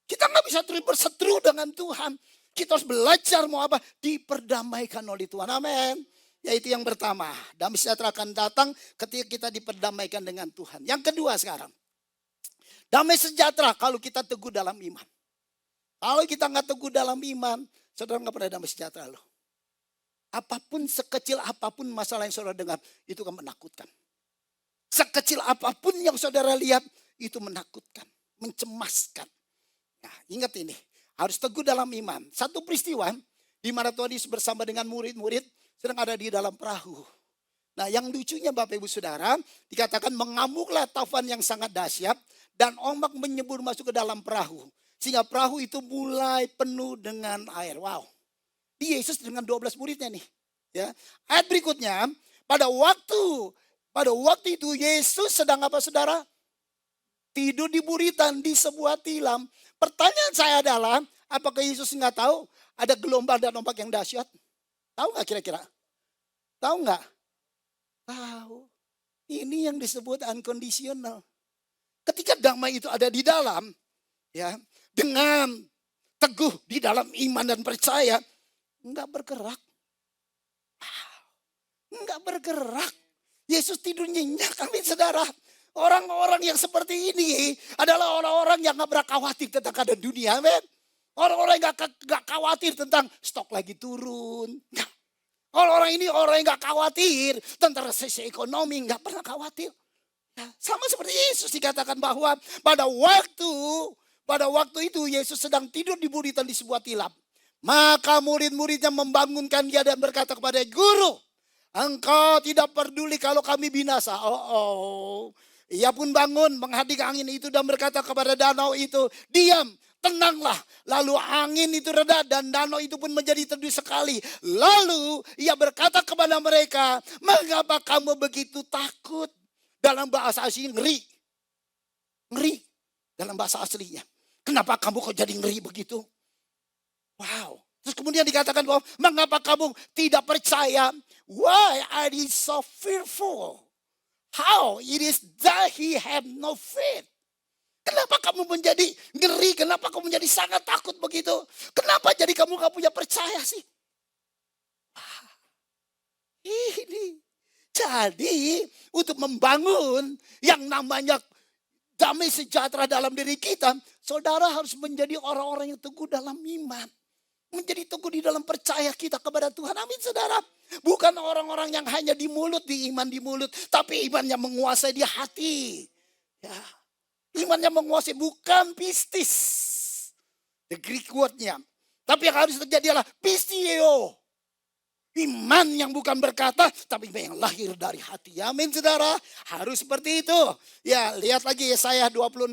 Kita nggak bisa terus berseteru dengan Tuhan. Kita harus belajar mau apa? Diperdamaikan oleh Tuhan. Amin. Yaitu yang pertama. Damai sejahtera akan datang ketika kita diperdamaikan dengan Tuhan. Yang kedua sekarang. Damai sejahtera kalau kita teguh dalam iman. Kalau kita nggak teguh dalam iman, saudara nggak pernah damai sejahtera loh. Apapun sekecil apapun masalah yang saudara dengar, itu kan menakutkan. Sekecil apapun yang saudara lihat, itu menakutkan, mencemaskan. Nah ingat ini, harus teguh dalam iman. Satu peristiwa di mana Tuhan Yesus bersama dengan murid-murid sedang ada di dalam perahu. Nah yang lucunya Bapak Ibu Saudara, dikatakan mengamuklah taufan yang sangat dahsyat. Dan ombak menyembur masuk ke dalam perahu. Sehingga perahu itu mulai penuh dengan air. Wow. Yesus dengan 12 muridnya nih. Ya. Ayat berikutnya, pada waktu itu Yesus sedang apa saudara? Tidur di buritan di sebuah tilam. Pertanyaan saya adalah, apakah Yesus nggak tahu ada gelombang dan ombak yang dahsyat? Tahu nggak kira-kira? Tahu nggak? Tahu. Ini yang disebut unconditional. Ketika damai itu ada di dalam, ya, dengan teguh di dalam iman dan percaya, nggak bergerak. Nggak bergerak. Yesus tidur nyenyak, amin saudara. Orang-orang yang seperti ini adalah orang-orang yang nggak khawatir tentang keadaan dunia, amin. Orang-orang yang nggak khawatir tentang stok lagi turun. Nggak. Orang-orang ini orang yang nggak khawatir tentang resesi ekonomi, nggak pernah khawatir. Ya, sama seperti Yesus dikatakan bahwa pada waktu itu Yesus sedang tidur di buritan di sebuah tilam. Maka murid-muridnya membangunkan dia dan berkata kepada Guru, engkau tidak peduli kalau kami binasa. Ia pun bangun menghadiri angin itu dan berkata kepada danau itu, diam, tenanglah. Lalu angin itu reda dan danau itu pun menjadi teduh sekali. Lalu ia berkata kepada mereka, mengapa kamu begitu takut? Dalam bahasa asli ngeri. Ngeri dalam bahasa aslinya. Kenapa kamu kok jadi ngeri begitu? Wow. Terus kemudian dikatakan bahwa mengapa kamu tidak percaya? Why are you so fearful? How it is that he have no faith? Kenapa kamu menjadi ngeri? Kenapa kamu menjadi sangat takut begitu? Kenapa jadi kamu gak punya percaya sih? Ini. Jadi untuk membangun yang namanya damai sejahtera dalam diri kita, saudara harus menjadi orang-orang yang teguh dalam iman. Menjadi teguh di dalam percaya kita kepada Tuhan. Amin saudara. Bukan orang-orang yang hanya di mulut, di iman di mulut. Tapi iman yang menguasai di hati. Ya. Iman yang menguasai bukan pistis. The Greek wordnya. Tapi yang harus terjadi adalah pistio. Iman yang bukan berkata, tapi iman yang lahir dari hati. Amin saudara. Harus seperti itu. Ya, lihat lagi Yesaya 26.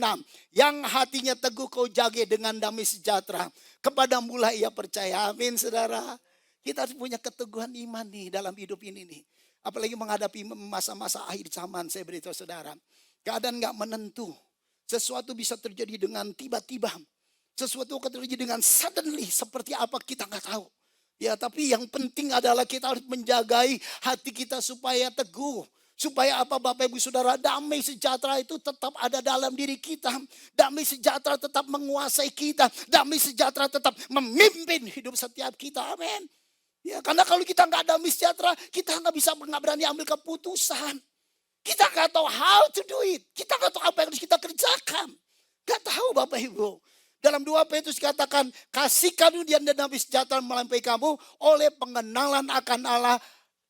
Yang hatinya teguh kau jaga dengan damai sejahtera. Kepada mula ia percaya. Amin saudara. Kita harus punya keteguhan iman nih dalam hidup ini nih. Apalagi menghadapi masa-masa akhir zaman, saya beritahu saudara. Keadaan gak menentu. Sesuatu bisa terjadi dengan tiba-tiba. Sesuatu akan terjadi dengan suddenly. Seperti apa kita gak tahu. Ya, tapi yang penting adalah kita harus menjagai hati kita supaya teguh. Supaya apa Bapak Ibu Saudara, damai sejahtera itu tetap ada dalam diri kita. Damai sejahtera tetap menguasai kita. Damai sejahtera tetap memimpin hidup setiap kita. Amin. Ya, karena kalau kita nggak damai sejahtera, kita nggak berani ambil keputusan. Kita nggak tahu how to do it. Kita nggak tahu apa yang harus kita kerjakan. Nggak tahu Bapak Ibu. Dalam 2 Petrus dikatakan, kasihkan ujian dan damai sejahtera melampaui kamu oleh pengenalan akan Allah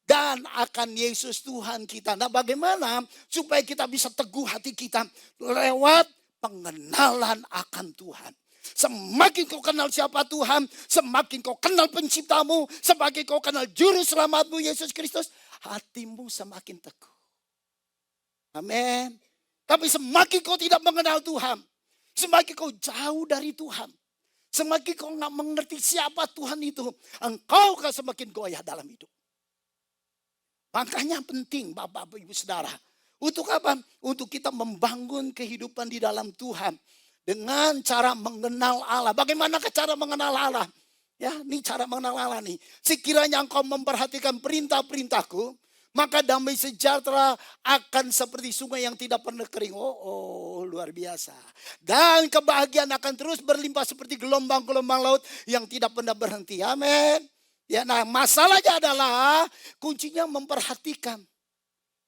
dan akan Yesus Tuhan kita. Nah, bagaimana supaya kita bisa teguh hati kita lewat pengenalan akan Tuhan. Semakin kau kenal siapa Tuhan, semakin kau kenal penciptamu, semakin kau kenal juru selamatmu Yesus Kristus, hatimu semakin teguh. Amin. Tapi semakin kau tidak mengenal Tuhan, semakin kau jauh dari Tuhan, semakin kau nggak mengerti siapa Tuhan itu, engkau akan semakin goyah dalam hidup. Makanya penting Bapak Ibu Saudara. Untuk apa? Untuk kita membangun kehidupan di dalam Tuhan. Dengan cara mengenal Allah. Bagaimana cara mengenal Allah? Ya, ini cara mengenal Allah nih. Sekiranya engkau memperhatikan perintah-perintahku, maka damai sejahtera akan seperti sungai yang tidak pernah kering. Oh, luar biasa. Dan kebahagiaan akan terus berlimpah seperti gelombang-gelombang laut yang tidak pernah berhenti. Amin. Ya, nah masalahnya adalah kuncinya memperhatikan.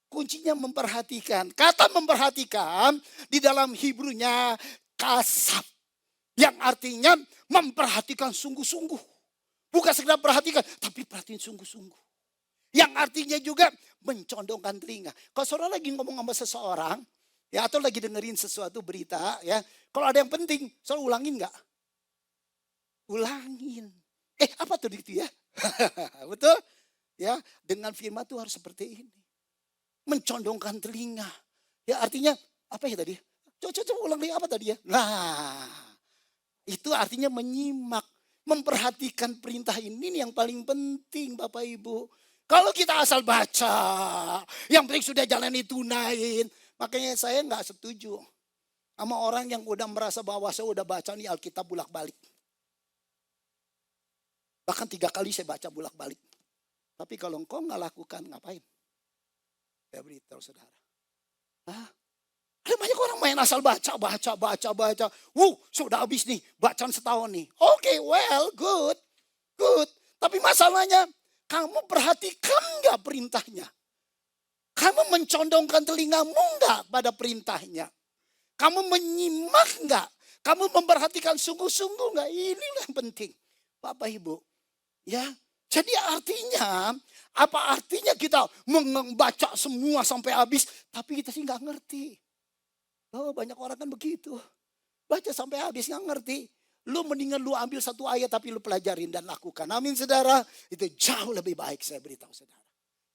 Kuncinya memperhatikan. Kata memperhatikan di dalam Hebrew-nya kasab. Yang artinya memperhatikan sungguh-sungguh. Bukan sekedar perhatikan, tapi perhatiin sungguh-sungguh. Yang artinya juga mencondongkan telinga. Kalau saudara lagi ngomong sama seseorang, ya atau lagi dengerin sesuatu berita, ya, kalau ada yang penting, saudara ulangin nggak? Ulangin. Apa tuh itu ya? Betul? Ya, dengan firman tuh harus seperti ini. Mencondongkan telinga. Ya artinya apa ya tadi? Coba ulang lagi apa tadi ya? Nah, itu artinya menyimak, memperhatikan perintah ini yang paling penting Bapak Ibu. Kalau kita asal baca, yang penting sudah jalani tunain. Makanya saya nggak setuju sama orang yang udah merasa bahwa saya udah baca nih Alkitab bolak-balik. Bahkan 3 kali saya baca bolak-balik. Tapi kalau engkau nggak lakukan, ngapain? Saya beritahu saudara. Ada banyak orang main asal baca. Sudah habis nih, bacaan setahun nih. Oke, well, good. Tapi masalahnya, kamu perhatikan nggak perintahnya? Kamu mencondongkan telingamu nggak pada perintahnya? Kamu menyimak nggak? Kamu memperhatikan sungguh-sungguh nggak? Inilah yang penting, Bapak Ibu. Ya, jadi artinya, apa artinya kita membaca semua sampai habis, tapi kita sih nggak ngerti. Oh, banyak orang kan begitu. Baca sampai habis nggak ngerti. Lu mendingan lu ambil 1 ayat tapi lu pelajarin dan lakukan. Amin saudara. Itu jauh lebih baik, saya beritahu saudara.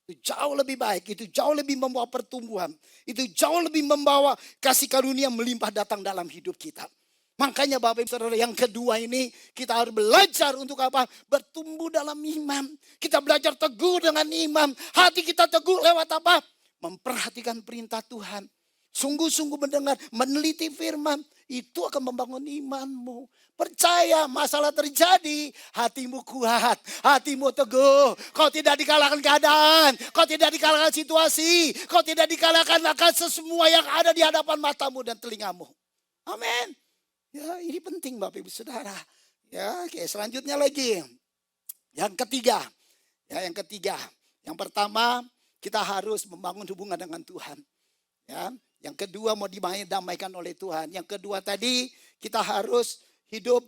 Itu jauh lebih baik. Itu jauh lebih membawa pertumbuhan. Itu jauh lebih membawa kasih karunia melimpah datang dalam hidup kita. Makanya Bapak Ibu Saudara, yang kedua ini kita harus belajar untuk apa? Bertumbuh dalam iman. Kita belajar teguh dengan iman. Hati kita teguh lewat apa? Memperhatikan perintah Tuhan. Sungguh-sungguh mendengar, meneliti firman. Itu akan membangun imanmu. Percaya masalah terjadi, hatimu kuat, hatimu teguh. Kau tidak dikalahkan keadaan, kau tidak dikalahkan situasi, kau tidak dikalahkan akan semua yang ada di hadapan matamu dan telingamu. Amin. Ya, ini penting Bapak Ibu Saudara. Ya, oke, selanjutnya lagi. Yang ketiga. Yang pertama, kita harus membangun hubungan dengan Tuhan. Ya, yang kedua mau didamaikan oleh Tuhan. Yang kedua tadi kita harus hidup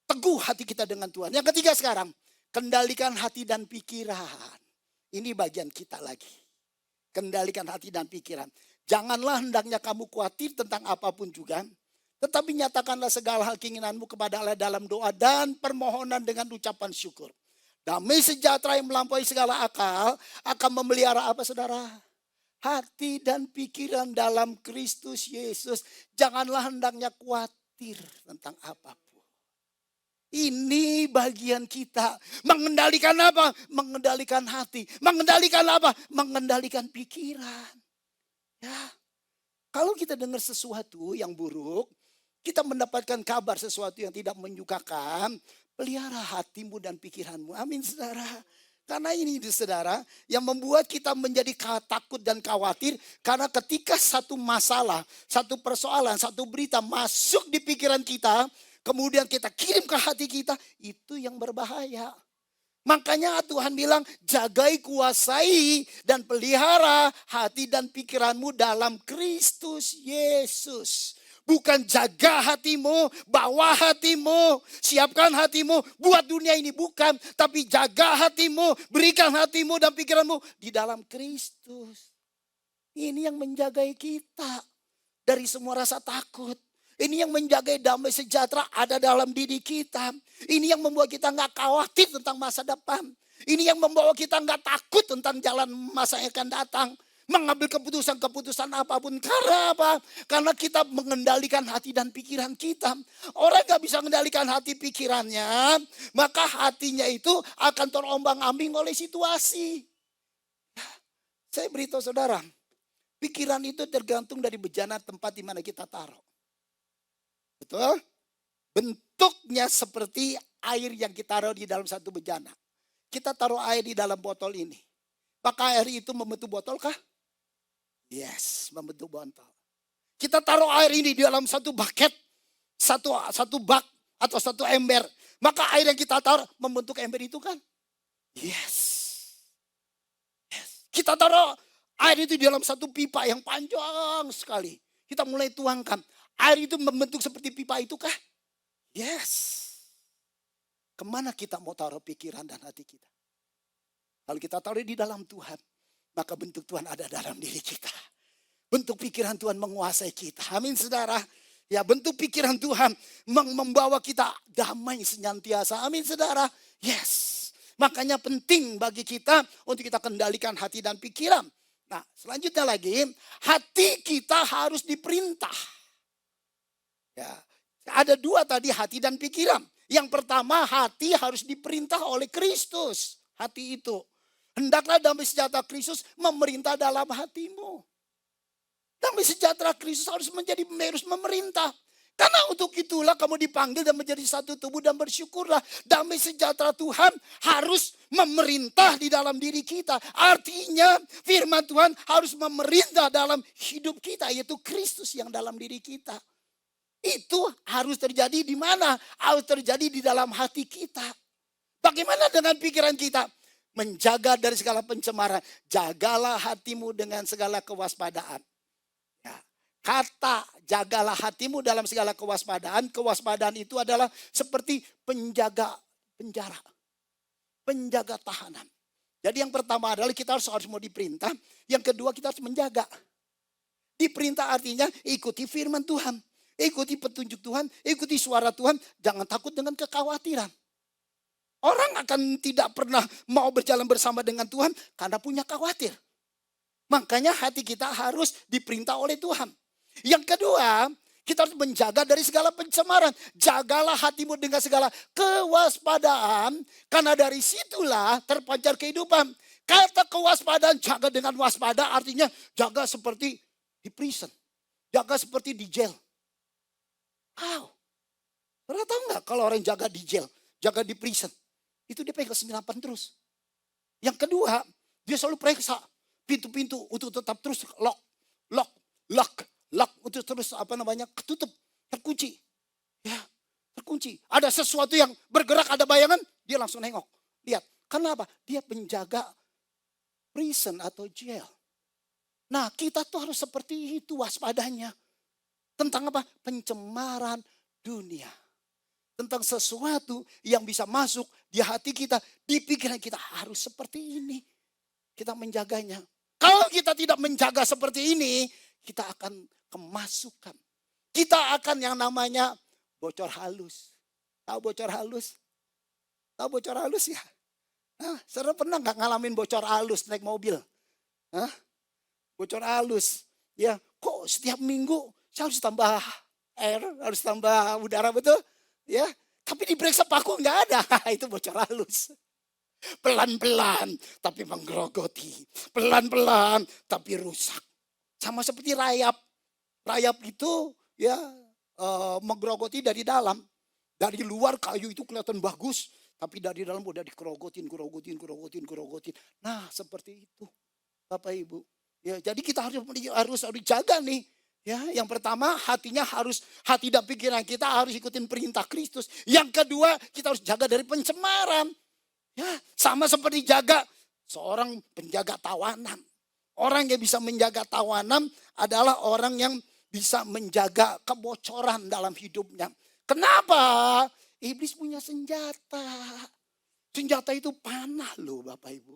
teguh hati kita dengan Tuhan. Yang ketiga sekarang, kendalikan hati dan pikiran. Ini bagian kita lagi. Kendalikan hati dan pikiran. Janganlah hendaknya kamu khawatir tentang apapun juga. Tetapi nyatakanlah segala hal keinginanmu kepada Allah dalam doa dan permohonan dengan ucapan syukur. Damai sejahtera yang melampaui segala akal akan memelihara apa saudara? Hati dan pikiran dalam Kristus Yesus. Janganlah hendaknya khawatir tentang apapun. Ini bagian kita. Mengendalikan apa? Mengendalikan hati. Mengendalikan apa? Mengendalikan pikiran. Ya. Kalau kita dengar sesuatu yang buruk, kita mendapatkan kabar sesuatu yang tidak menyukakan, pelihara hatimu dan pikiranmu. Amin saudara. Karena ini saudara yang membuat kita menjadi takut dan khawatir. Karena ketika satu masalah, satu persoalan, satu berita masuk di pikiran kita. Kemudian kita kirim ke hati kita. Itu yang berbahaya. Makanya Tuhan bilang jagai, kuasai dan pelihara hati dan pikiranmu dalam Kristus Yesus. Bukan jaga hatimu, bawa hatimu, siapkan hatimu, buat dunia ini. Bukan, tapi jaga hatimu, berikan hatimu dan pikiranmu di dalam Kristus. Ini yang menjagai kita dari semua rasa takut. Ini yang menjaga damai sejahtera ada dalam diri kita. Ini yang membuat kita gak khawatir tentang masa depan. Ini yang membawa kita gak takut tentang jalan masa yang akan datang. Mengambil keputusan-keputusan apapun. Karena apa? Karena kita mengendalikan hati dan pikiran kita. Orang gak bisa mengendalikan hati pikirannya. Maka hatinya itu akan terombang-ambing oleh situasi. Saya beritahu saudara. Pikiran itu tergantung dari bejana tempat di mana kita taruh. Betul? Bentuknya seperti air yang kita taruh di dalam satu bejana. Kita taruh air di dalam botol ini. Maka air itu membentuk botol kah? Yes, membentuk botol. Kita taruh air ini di dalam satu bucket, satu bak atau satu ember. Maka air yang kita taruh membentuk ember itu kan? Yes. Kita taruh air itu di dalam satu pipa yang panjang sekali. Kita mulai tuangkan. Air itu membentuk seperti pipa itu kah? Yes. Kemana kita mau taruh pikiran dan hati kita? Kalau kita taruh di dalam Tuhan, maka bentuk Tuhan ada dalam diri kita. Bentuk pikiran Tuhan menguasai kita. Amin saudara. Ya, bentuk pikiran Tuhan membawa kita damai senantiasa. Amin saudara. Yes. Makanya penting bagi kita untuk kita kendalikan hati dan pikiran. Nah, selanjutnya lagi, hati kita harus diperintah. Ya, ada dua tadi, hati dan pikiran. Yang pertama, hati harus diperintah oleh Kristus. Hati itu. Hendaklah damai sejahtera Kristus memerintah dalam hatimu. Damai sejahtera Kristus harus memerintah. Karena untuk itulah kamu dipanggil dan menjadi satu tubuh dan bersyukurlah. Damai sejahtera Tuhan harus memerintah di dalam diri kita. Artinya firman Tuhan harus memerintah dalam hidup kita, yaitu Kristus yang dalam diri kita. Itu harus terjadi di mana? Harus terjadi di dalam hati kita. Bagaimana dengan pikiran kita? Menjaga dari segala pencemaran. Jagalah hatimu dengan segala kewaspadaan. Ya. Kata jagalah hatimu dalam segala kewaspadaan. Kewaspadaan itu adalah seperti penjaga penjara. Penjaga tahanan. Jadi yang pertama adalah kita harus mau diperintah. Yang kedua kita harus menjaga. Diperintah artinya ikuti firman Tuhan. Ikuti petunjuk Tuhan. Ikuti suara Tuhan. Jangan takut dengan kekhawatiran. Orang akan tidak pernah mau berjalan bersama dengan Tuhan karena punya khawatir. Makanya hati kita harus diperintah oleh Tuhan. Yang kedua, kita harus menjaga dari segala pencemaran. Jagalah hatimu dengan segala kewaspadaan. Karena dari situlah terpancar kehidupan. Kata kewaspadaan, jaga dengan waspada artinya jaga seperti di prison. Jaga seperti di jail. Wow. Pernah tahu nggak kalau orang jaga di jail, jaga di prison? Itu dia pegang senapan terus. Yang kedua, dia selalu periksa pintu-pintu untuk tetap terus lock, untuk terus ketutup, terkunci. Ya, terkunci. Ada sesuatu yang bergerak, ada bayangan, dia langsung nengok. Lihat, kenapa? Dia penjaga prison atau jail. Nah, kita tuh harus seperti itu waspadanya. Tentang apa? Pencemaran dunia. Tentang sesuatu yang bisa masuk di hati kita, di pikiran kita harus seperti ini. Kita menjaganya. Kalau kita tidak menjaga seperti ini, kita akan kemasukan. Kita akan yang namanya bocor halus. Tahu bocor halus? Tahu bocor halus ya? Saudara pernah nggak ngalamin bocor halus naik mobil? Bocor halus. Ya, kok setiap minggu saya harus tambah air, harus tambah udara, betul? Ya, tapi diperiksa paku nggak ada. Itu bocor halus. Pelan-pelan tapi menggerogoti. Pelan-pelan tapi rusak. Sama seperti rayap. Rayap itu ya menggerogoti dari dalam. Dari luar kayu itu kelihatan bagus, tapi dari dalam udah dikerogotin. Nah, seperti itu, Bapak Ibu. Ya, jadi kita harus dijaga nih. Ya, yang pertama hati dan pikiran kita harus ikutin perintah Kristus. Yang kedua, kita harus jaga dari pencemaran. Ya, sama seperti jaga seorang penjaga tawanan. Orang yang bisa menjaga tawanan adalah orang yang bisa menjaga kebocoran dalam hidupnya. Kenapa? Iblis punya senjata. Senjata itu panah loh Bapak Ibu.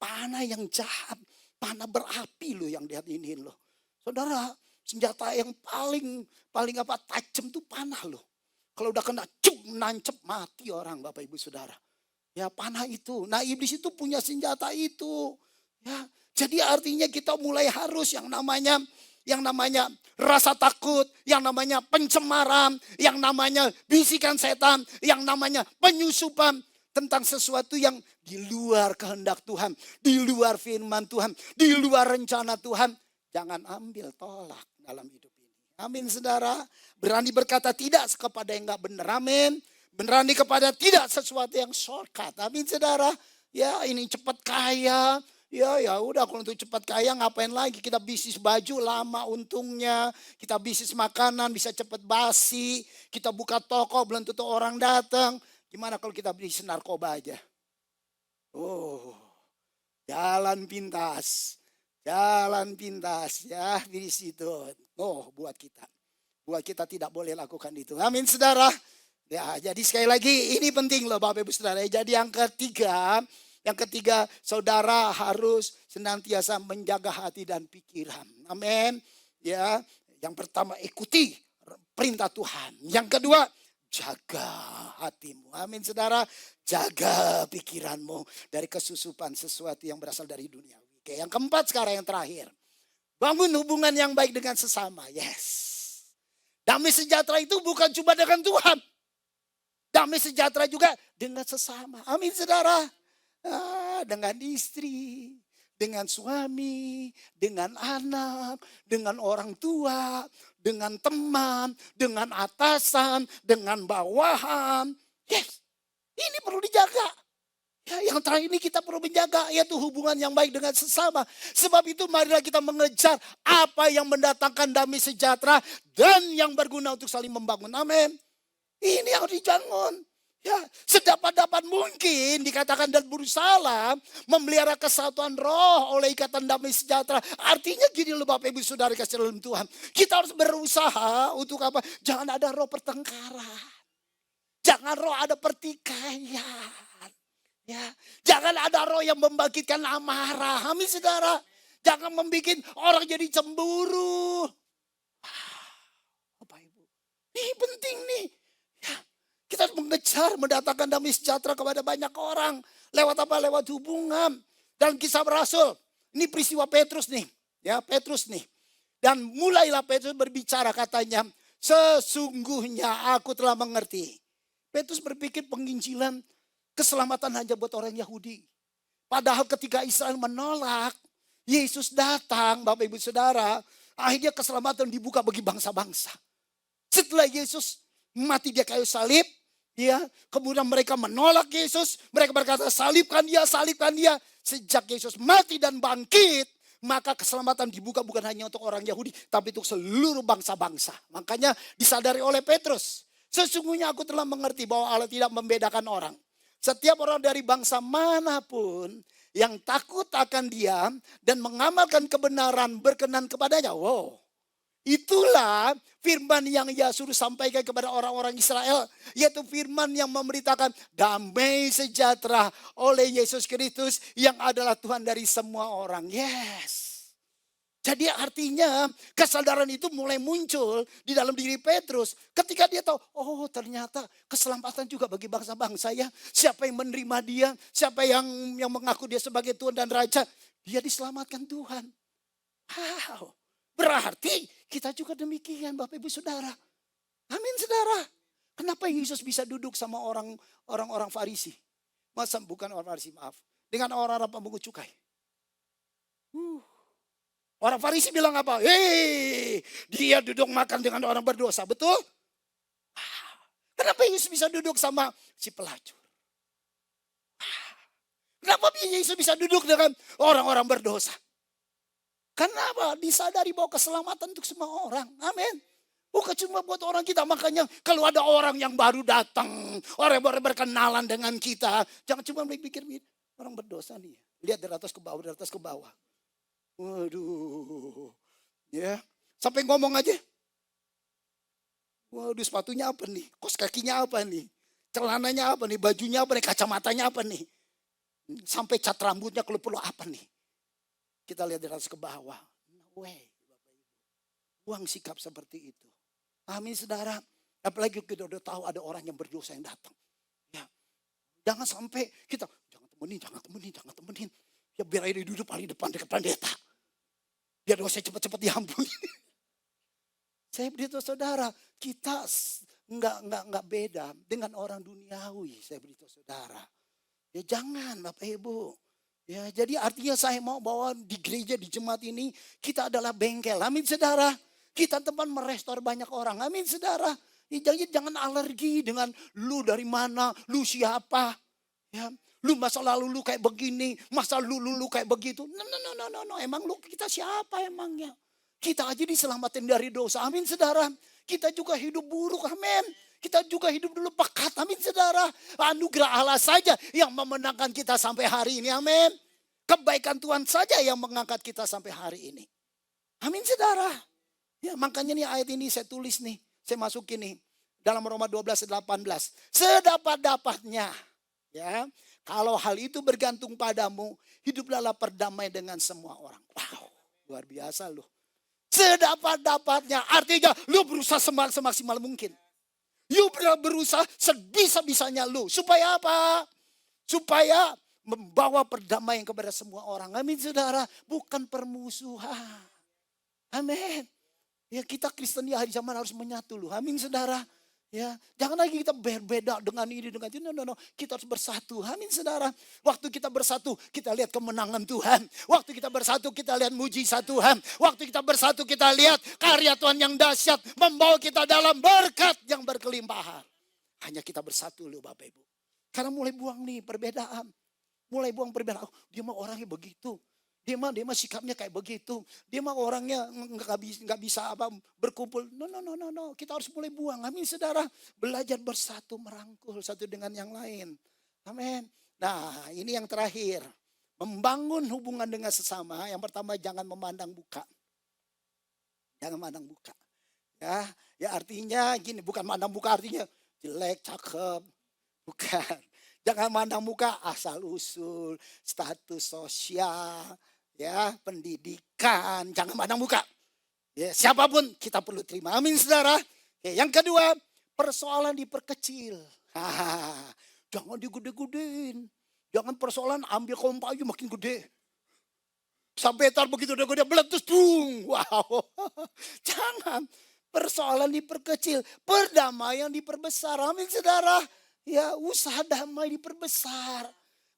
Panah yang jahat. Panah berapi loh yang dihati-hatiin loh. Saudara, senjata yang paling tajam itu panah loh. Kalau udah kena nancep mati orang Bapak Ibu Saudara. Ya panah itu. Nah iblis itu punya senjata itu. Ya, jadi artinya kita mulai harus yang namanya rasa takut, yang namanya pencemaran, yang namanya bisikan setan, yang namanya penyusupan tentang sesuatu yang di luar kehendak Tuhan, di luar firman Tuhan, di luar rencana Tuhan. Jangan ambil, tolak dalam hidup ini. Amin saudara. Berani berkata tidak kepada yang gak benar. Amin. Berani kepada tidak sesuatu yang shortcut. Amin saudara. Ya ini cepat kaya. Ya udah kalau untuk cepat kaya ngapain lagi. Kita bisnis baju lama untungnya. Kita bisnis makanan bisa cepat basi. Kita buka toko belum tentu orang datang. Gimana kalau kita bisnis narkoba aja. Oh jalan pintas. Jalan pintas ya di situ. Oh buat kita. Buat kita tidak boleh lakukan itu. Amin saudara. Ya jadi sekali lagi ini penting loh Bapak Ibu Saudara. Jadi yang ketiga saudara harus senantiasa menjaga hati dan pikiran. Amin. Ya, yang pertama ikuti perintah Tuhan. Yang kedua jaga hatimu. Amin saudara. Jaga pikiranmu dari kesusupan sesuatu yang berasal dari dunia. Oke, yang keempat sekarang yang terakhir. Bangun hubungan yang baik dengan sesama. Yes. Damai sejahtera itu bukan cuma dengan Tuhan. Damai sejahtera juga dengan sesama. Amin saudara. dengan istri, dengan suami, dengan anak, dengan orang tua, dengan teman, dengan atasan, dengan bawahan. Yes, ini perlu dijaga. Ya, yang terakhir ini kita perlu menjaga, yaitu hubungan yang baik dengan sesama. Sebab itu marilah kita mengejar apa yang mendatangkan damai sejahtera dan yang berguna untuk saling membangun. Amin. Ini yang harus dibangun. Ya, sedapat-dapat mungkin dikatakan dan berusaha memelihara kesatuan roh oleh ikatan damai sejahtera. Artinya gini loh Bapak Ibu Saudara kasih dalam Tuhan. Kita harus berusaha untuk apa? Jangan ada roh pertengkaran. Jangan roh ada pertikaian. Ya, jangan ada roh yang membangkitkan amarah. Amin saudara. Jangan membuat orang jadi cemburu. Bapak Ibu, ini penting nih. Ya, kita harus mengejar mendatangkan damai sejahtera kepada banyak orang. Lewat apa? Lewat hubungan. Dan Kisah Rasul. Ini peristiwa Petrus nih. Ya, Petrus nih. Dan mulailah Petrus berbicara katanya. Sesungguhnya aku telah mengerti. Petrus berpikir penginjilan keselamatan hanya buat orang Yahudi. Padahal ketika Israel menolak, Yesus datang, Bapak Ibu Saudara, akhirnya keselamatan dibuka bagi bangsa-bangsa. Setelah Yesus mati di kayu salib, ya, kemudian mereka menolak Yesus, mereka berkata salibkan dia, salibkan dia. Sejak Yesus mati dan bangkit, maka keselamatan dibuka bukan hanya untuk orang Yahudi, tapi untuk seluruh bangsa-bangsa. Makanya disadari oleh Petrus, sesungguhnya aku telah mengerti bahwa Allah tidak membedakan orang. Setiap orang dari bangsa manapun yang takut akan Dia dan mengamalkan kebenaran berkenan kepadanya. Wow, itulah firman yang Ia suruh sampaikan kepada orang-orang Israel. Yaitu firman yang memberitakan damai sejahtera oleh Yesus Kristus yang adalah Tuhan dari semua orang. Yes. Jadi artinya kesadaran itu mulai muncul di dalam diri Petrus. Ketika dia tahu, oh ternyata keselamatan juga bagi bangsa-bangsa ya. Siapa yang menerima dia, siapa yang mengaku dia sebagai Tuhan dan Raja, dia diselamatkan Tuhan. Wow, berarti kita juga demikian Bapak Ibu Saudara. Amin saudara. Kenapa Yesus bisa duduk sama orang-orang Farisi? Masa bukan orang Farisi, maaf. Dengan orang-orang pemungut cukai. Orang Farisi bilang apa? Hei, dia duduk makan dengan orang berdosa, betul? Kenapa Yesus bisa duduk sama si pelacur? Kenapa Yesus bisa duduk dengan orang-orang berdosa? Kenapa? Disadari bahwa keselamatan untuk semua orang. Amin. Bukan cuma buat orang kita. Makanya kalau ada orang yang baru datang, orang yang baru berkenalan dengan kita, jangan cuma berpikir orang berdosa nih. Lihat dari atas ke bawah, dari atas ke bawah. Waduh, ya, sampai ngomong aja. Waduh, sepatunya apa nih? Kos kakinya apa nih? Celananya apa nih? Bajunya apa nih? Kacamatanya apa nih? Sampai cat rambutnya kalau perlu apa nih? Kita lihat dari atas ke bawah. Buang sikap seperti itu. Amin, saudara. Apalagi kita udah tahu ada orang yang berdosa yang datang. Ya, jangan sampai kita jangan temenin. Ya biar aja duduk paling depan dekat pendeta. Biar dosa cepat-cepat diampuni. Saya beritahu saudara, kita nggak beda dengan orang duniawi. Saya beritahu saudara, ya jangan Bapak Ibu. Ya jadi artinya saya mau bahwa di gereja di jemaat ini kita adalah bengkel. Amin saudara. Kita tempat merestor banyak orang. Amin saudara. Ya, jangan alergi dengan lu dari mana, lu siapa. Ya, lu masa lalu lu kayak begini, masa lu kayak begitu. No. Emang lu kita siapa emangnya? Kita aja diselamatkan dari dosa. Amin saudara. Kita juga hidup buruk. Amin. Kita juga hidup dulu pekat. Amin saudara. Anugerah Allah saja yang memenangkan kita sampai hari ini. Amin. Kebaikan Tuhan saja yang mengangkat kita sampai hari ini. Amin saudara. Ya makanya nih ayat ini saya tulis nih. Saya masukin nih. Dalam Roma 12:18. Sedapat-dapatnya. Ya. Kalau hal itu bergantung padamu. Hiduplah berdamai dengan semua orang. Wow. Luar biasa loh. Sedapat-dapatnya. Artinya lu berusaha semaksimal mungkin. Lu berusaha sebisa-bisanya lu. Supaya apa? Supaya membawa perdamaian kepada semua orang. Amin saudara. Bukan permusuhan. Amin. Ya kita Kristen di hari zaman harus menyatu loh. Amin saudara. Ya, jangan lagi kita berbeda dengan ini, dengan itu. No. Kita harus bersatu. Amin saudara. Waktu kita bersatu, kita lihat kemenangan Tuhan. Waktu kita bersatu, kita lihat mujizat Tuhan. Waktu kita bersatu, kita lihat karya Tuhan yang dahsyat. Membawa kita dalam berkat yang berkelimpahan. Hanya kita bersatu loh Bapak Ibu. Karena mulai buang nih perbedaan. Mulai buang perbedaan. Oh, dia mah orangnya begitu. Dia mah sikapnya kayak begitu. Dia mah orangnya nggak bisa berkumpul. No. Kita harus mulai buang. Amin saudara. Belajar bersatu, merangkul satu dengan yang lain. Amin. Nah ini yang terakhir. Membangun hubungan dengan sesama. Yang pertama jangan memandang muka. Jangan memandang muka. Ya artinya gini. Bukan memandang muka artinya jelek, cakep. Bukan. Jangan mandang muka asal usul, status sosial, ya pendidikan. Jangan mandang muka. Ya, siapapun kita perlu terima. Amin saudara. Ya, yang kedua, persoalan diperkecil. Jangan digede-gedein. Jangan persoalan ambil kompak aja makin gede. Sampai tar begitu udah gede meletus. Wow. Jangan. Persoalan diperkecil. Perdamaian diperbesar. Amin saudara. Ya usaha damai diperbesar.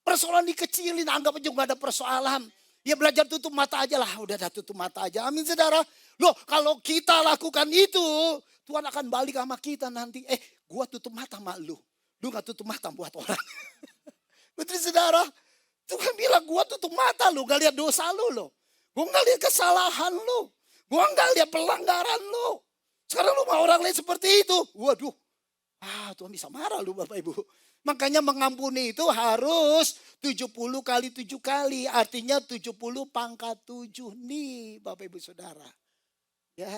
Persoalan dikecilin, anggap aja gak ada persoalan. Ya belajar tutup mata aja lah, udah ada tutup mata aja. Amin saudara. Loh kalau kita lakukan itu, Tuhan akan balik sama kita nanti. Gua tutup mata sama lu. Lu gak tutup mata buat orang. Betul saudara. Tuhan bilang gua tutup mata lu, gak lihat dosa lu loh. Gua gak lihat kesalahan lu. Gua gak lihat pelanggaran lu. Sekarang lu mau orang lain seperti itu. Waduh. Tuhan bisa marah lu Bapak Ibu. Makanya mengampuni itu harus 70 kali 7 kali. Artinya 70 pangkat 7 nih Bapak Ibu Saudara. Ya,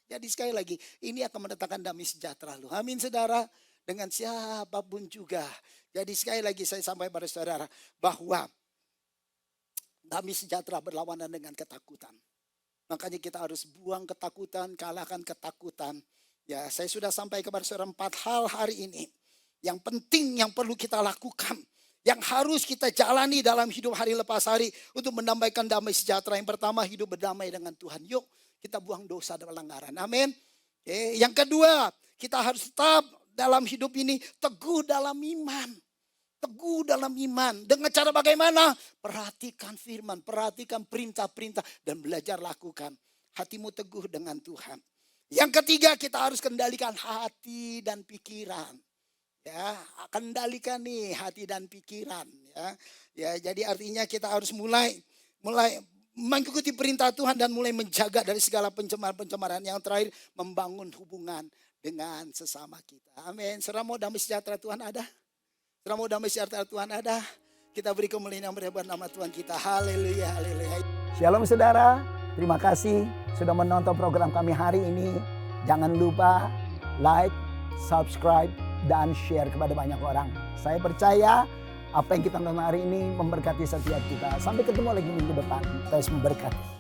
jadi sekali lagi ini akan mendatangkan damai sejahtera lu. Amin saudara. Dengan siapapun juga. Jadi sekali lagi saya sampaikan pada saudara bahwa damai sejahtera berlawanan dengan ketakutan. Makanya kita harus buang ketakutan, kalahkan ketakutan. Ya, saya sudah sampai kepada saudara 4 hal hari ini. Yang penting yang perlu kita lakukan. Yang harus kita jalani dalam hidup hari lepas hari. Untuk menambahkan damai sejahtera. Yang pertama hidup berdamai dengan Tuhan. Yuk kita buang dosa dan pelanggaran. Amin. Yang kedua kita harus tetap dalam hidup ini teguh dalam iman. Teguh dalam iman. Dengan cara bagaimana? Perhatikan firman. Perhatikan perintah-perintah. Dan belajar lakukan. Hatimu teguh dengan Tuhan. Yang ketiga kita harus kendalikan hati dan pikiran. Ya, kendalikan nih hati dan pikiran. Ya, jadi artinya kita harus mulai mengikuti perintah Tuhan dan mulai menjaga dari segala pencemaran-pencemaran. Yang terakhir membangun hubungan dengan sesama kita. Amin. Saudara mau damai sejahtera Tuhan ada? Saudara mau damai sejahtera Tuhan ada? Kita beri kemuliaan berhebat nama Tuhan kita. Haleluya, haleluya. Shalom saudara. Terima kasih sudah menonton program kami hari ini. Jangan lupa like, subscribe, dan share kepada banyak orang. Saya percaya apa yang kita nonton hari ini memberkati setiap kita. Sampai ketemu lagi minggu depan. Terus memberkati.